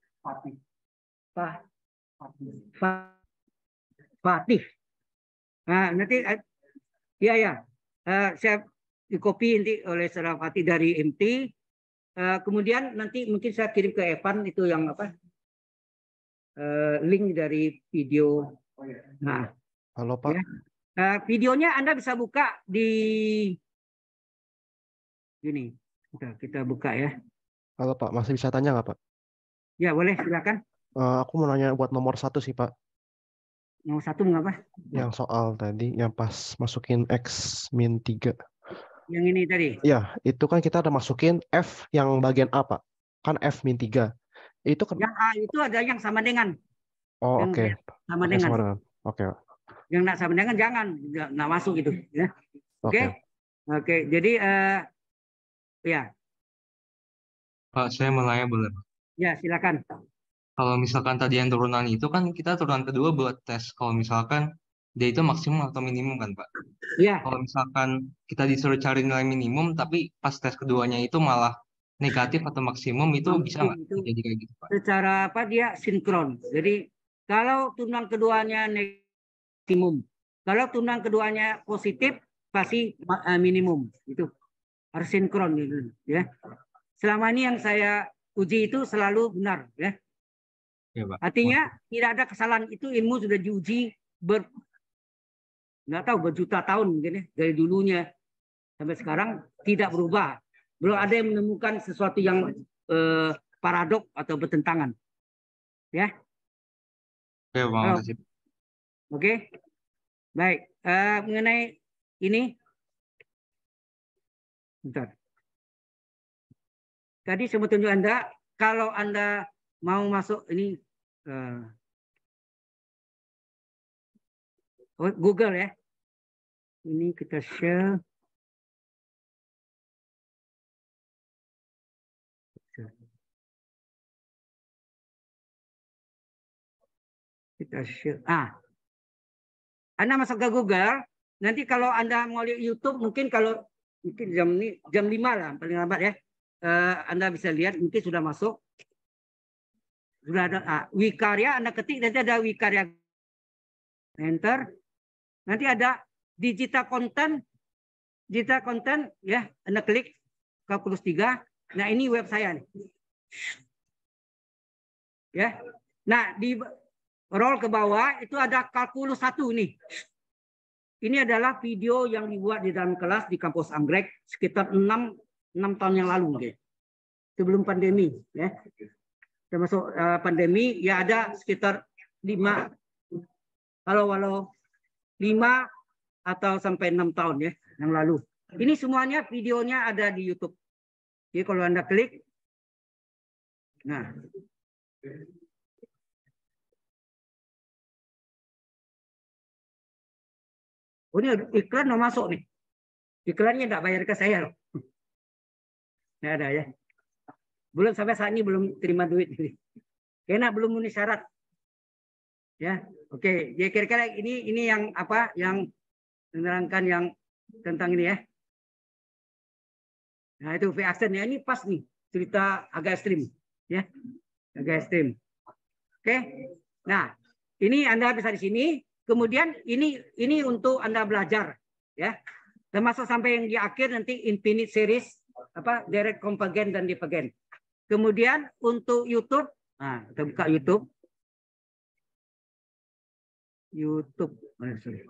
Fatih. Nah, nanti ya. Saya di copy nanti oleh saudara Fatih dari MT. Kemudian nanti mungkin saya kirim ke Evan itu yang apa? Link dari video. Nah, halo Pak. Ya. Videonya Anda bisa buka di gini. Kita buka ya. Halo Pak, masih bisa tanya nggak Pak? Ya boleh, silakan. Aku mau nanya buat nomor 1 sih Pak. Nomor 1 mengapa? Yang soal tadi, yang pas masukin X-3. Yang ini tadi? Ya, itu kan kita ada masukin F yang bagian A Pak. Kan F-3. Itu kan... Yang A itu ada yang sama dengan. Oh oke. Sama Oke, dengan. sama dengan. Oke. Yang nggak sama dengan jangan, nggak masuk gitu. Ya. Oke. Oke. Jadi ya. Pak, saya mau nanya boleh? Ya, silakan. Kalau misalkan tadi yang turunan itu kan kita turunan kedua buat tes. Kalau misalkan dia itu maksimum atau minimum kan, Pak? Ya. Kalau misalkan kita disuruh cari nilai minimum, tapi pas tes keduanya itu malah negatif atau maksimum, itu bisa nggak jadi kayak gitu, Pak? Secara apa dia sinkron. Jadi kalau turunan keduanya maksimum, kalau turunan keduanya positif pasti minimum. Itu harus sinkron gitu, ya. Selama ini yang saya uji itu selalu benar, ya. Ya, Pak. Artinya tidak ada kesalahan, itu ilmu sudah diuji nggak tahu berjuta tahun mungkin ya, dari dulunya sampai sekarang tidak berubah. Belum ada yang menemukan sesuatu yang paradok atau bertentangan. Ya. Oke, Pak. Makasih. Oke. Baik. Mengenai ini. Bentar. Tadi saya mau tunjuk Anda, kalau Anda mau masuk ini Google ya. Ini kita share. Kita share. Anda masuk ke Google, nanti kalau Anda mau lihat YouTube, mungkin jam 5 lah paling lambat ya. Anda bisa lihat, mungkin sudah masuk. Sudah ada Wikarya, Anda ketik, nanti ada Wikarya. Enter. Nanti ada digital content ya, Anda klik kalkulus 3. Nah, ini web saya nih. Ya. Nah, di roll ke bawah itu ada kalkulus 1 nih. Ini adalah video yang dibuat di dalam kelas di kampus Anggrek sekitar 6 tahun yang lalu mungkin. Sebelum pandemi ya. Termasuk pandemi ya ada sekitar 5 walau 5 atau sampai 6 tahun ya yang lalu. Ini semuanya videonya ada di YouTube. Jadi kalau Anda klik, nah, oh ini iklan mau masuk nih. Iklannya enggak bayar ke saya loh. Nggak ada ya. Belum sampai saat ini belum terima duit. Karena belum memenuhi syarat. Ya, oke. Ya kira-kira ini yang apa? Yang menerangkan yang tentang ini ya. Nah itu V-Accent ya, ini pas nih cerita agak ekstrim ya, agak ekstrim. Oke, nah ini Anda bisa di sini. Kemudian ini untuk Anda belajar ya, termasuk sampai yang di akhir nanti infinite series apa direct convergent dan divergent. Kemudian untuk YouTube, nah kita buka YouTube. Sorry.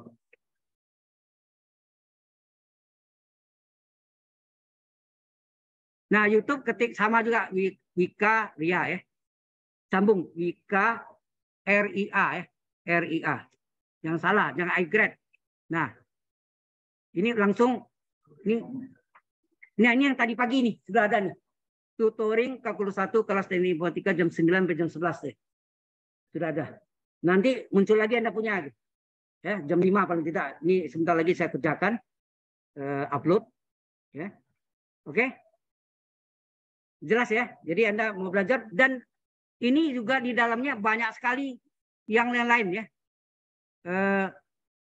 Nah, YouTube ketik sama juga Wika Ria ya. Sambung Wika RIA ya. RIA. Yang salah, jangan iGrade. Nah, ini langsung ini yang tadi pagi nih sudah ada nih. Tutoring kalkulus 1 kelas teknik informatika jam 9 sampai jam 11 deh. Sudah ada. Nanti muncul lagi Anda punya ya, jam 5 paling tidak. Ini sebentar lagi saya kerjakan upload ya. Oke. Jelas ya. Jadi Anda mau belajar dan ini juga di dalamnya banyak sekali yang lain-lain ya.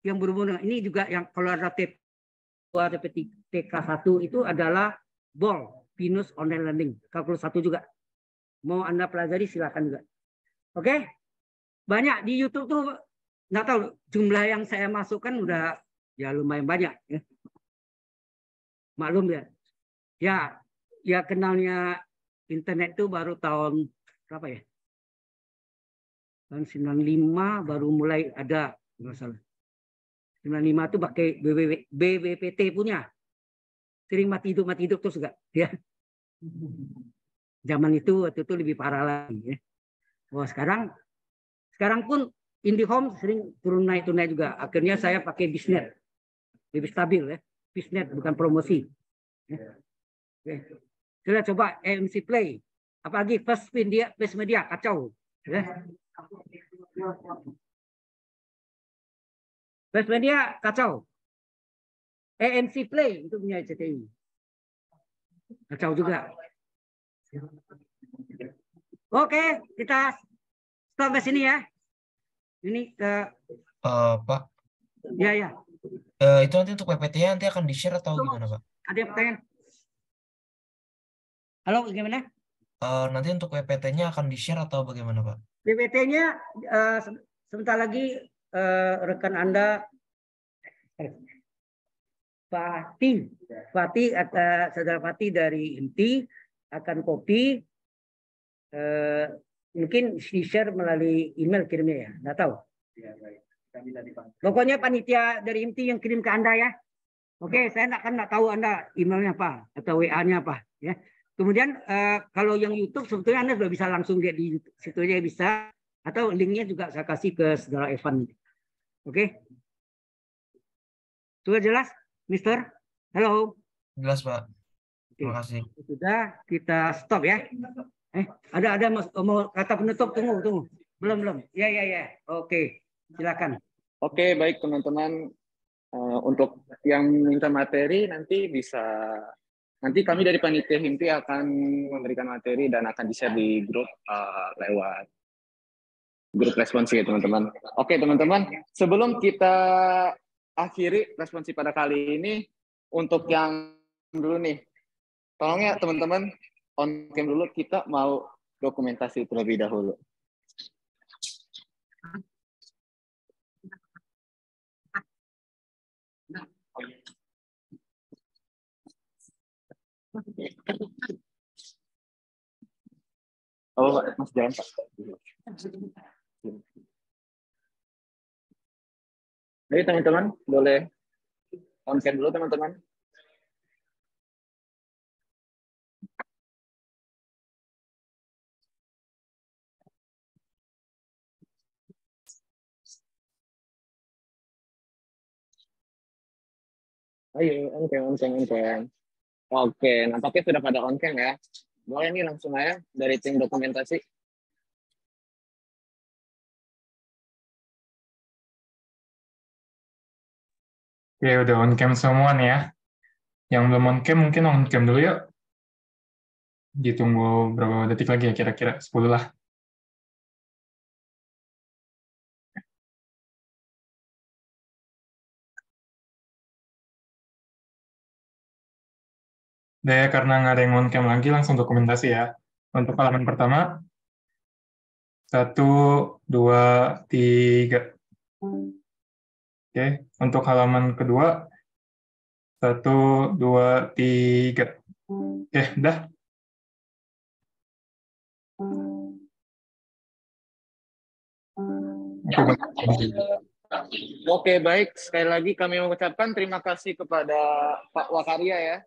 Yang berhubungan dengan ini juga yang kalau ada TK1 itu adalah BOL, Binus Online Learning. Kalkulus 1 juga. Mau Anda pelajari silakan juga. Oke. Banyak di YouTube tuh nggak tahu jumlah yang saya masukkan udah ya lumayan banyak ya. Maklum ya. Ya kenalnya internet itu baru tahun berapa ya? Tahun 95 baru mulai ada, nggak salah. 95 itu pakai BBPT punya. Sering mati hidup terus enggak? Ya. Zaman itu waktu itu lebih parah lagi. Ya. Wah sekarang pun IndiHome sering turun naik juga. Akhirnya saya pakai Bisnet. Lebih stabil ya. Bisnet bukan promosi. Ya. Oke. Sudah coba AMC Play. Apalagi First Media kacau. Ya. First Media kacau. ANC Play itu punya CTI. Kacau juga. Oke, kita stop di sini ya. Ini Pak. Ya. Itu nanti untuk PPT-nya nanti akan di-share atau gimana, Pak? Ada yang pertanyaan? Halo, gimana? Nanti untuk PPT-nya akan di-share atau bagaimana, Pak? PPT-nya sebentar lagi rekan Anda Fatih saudara Fatih dari IMTI akan copy mungkin di-share melalui email kirimnya ya, nggak tahu. Pokoknya panitia dari IMTI yang kirim ke Anda ya. Oke, saya nggak tahu Anda emailnya apa atau WA-nya apa ya. Kemudian kalau yang YouTube sebetulnya Anda sudah bisa langsung lihat di situ aja bisa atau linknya juga saya kasih ke saudara Evan. Oke, sudah jelas, Mister? Halo. Jelas, Pak. Terima kasih. Sudah, kita stop ya. Ada mau kata penutup, tunggu. Belum. Ya. Oke, silakan. Oke, baik teman-teman. Untuk yang minta materi nanti kami dari panitia HIMPI akan memberikan materi dan akan di-share di grup lewat grup responsi ya teman-teman. Oke teman-teman, sebelum kita akhiri responsi pada kali ini, untuk yang dulu nih, tolong ya teman-teman on cam dulu, kita mau dokumentasi terlebih dahulu. Oh, Mas jalan Pak. Jadi teman-teman boleh on cam dulu teman-teman. Ayo, on cam. Oke, nampaknya sudah pada on cam ya. Boleh nih langsung aja dari tim dokumentasi. Oke, udah on cam semua nih ya. Yang belum on cam mungkin on cam dulu yuk. Ditunggu berapa detik lagi ya kira-kira? 10 lah. Udah ya, karena nggak ada yang on cam lagi, langsung dokumentasi ya. Untuk halaman pertama, 1, 2, 3. Oke, untuk halaman kedua, 1, 2, 3. Oke, udah. Oke, baik. Sekali lagi kami mengucapkan terima kasih kepada Pak Wakaria ya,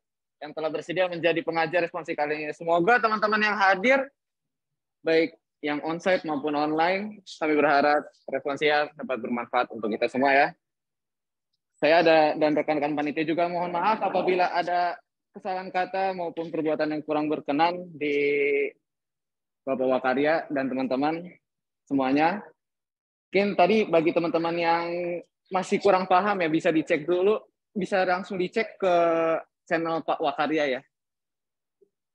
yang telah bersedia menjadi pengajar responsi kali ini. Semoga teman-teman yang hadir, baik yang onsite maupun online, kami berharap responsinya dapat bermanfaat untuk kita semua ya. Saya dan rekan-rekan panitia juga mohon maaf apabila ada kesalahan kata maupun perbuatan yang kurang berkenan di Bapak Wakaria dan teman-teman semuanya. Mungkin tadi bagi teman-teman yang masih kurang paham ya, bisa dicek dulu, bisa langsung dicek ke channel Pak Wakaria ya.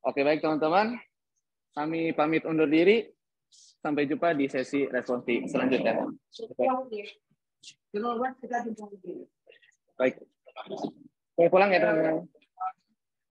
Oke, baik teman-teman, kami pamit undur diri. Sampai jumpa di sesi responsi selanjutnya. Baik, saya pulang ya teman-teman.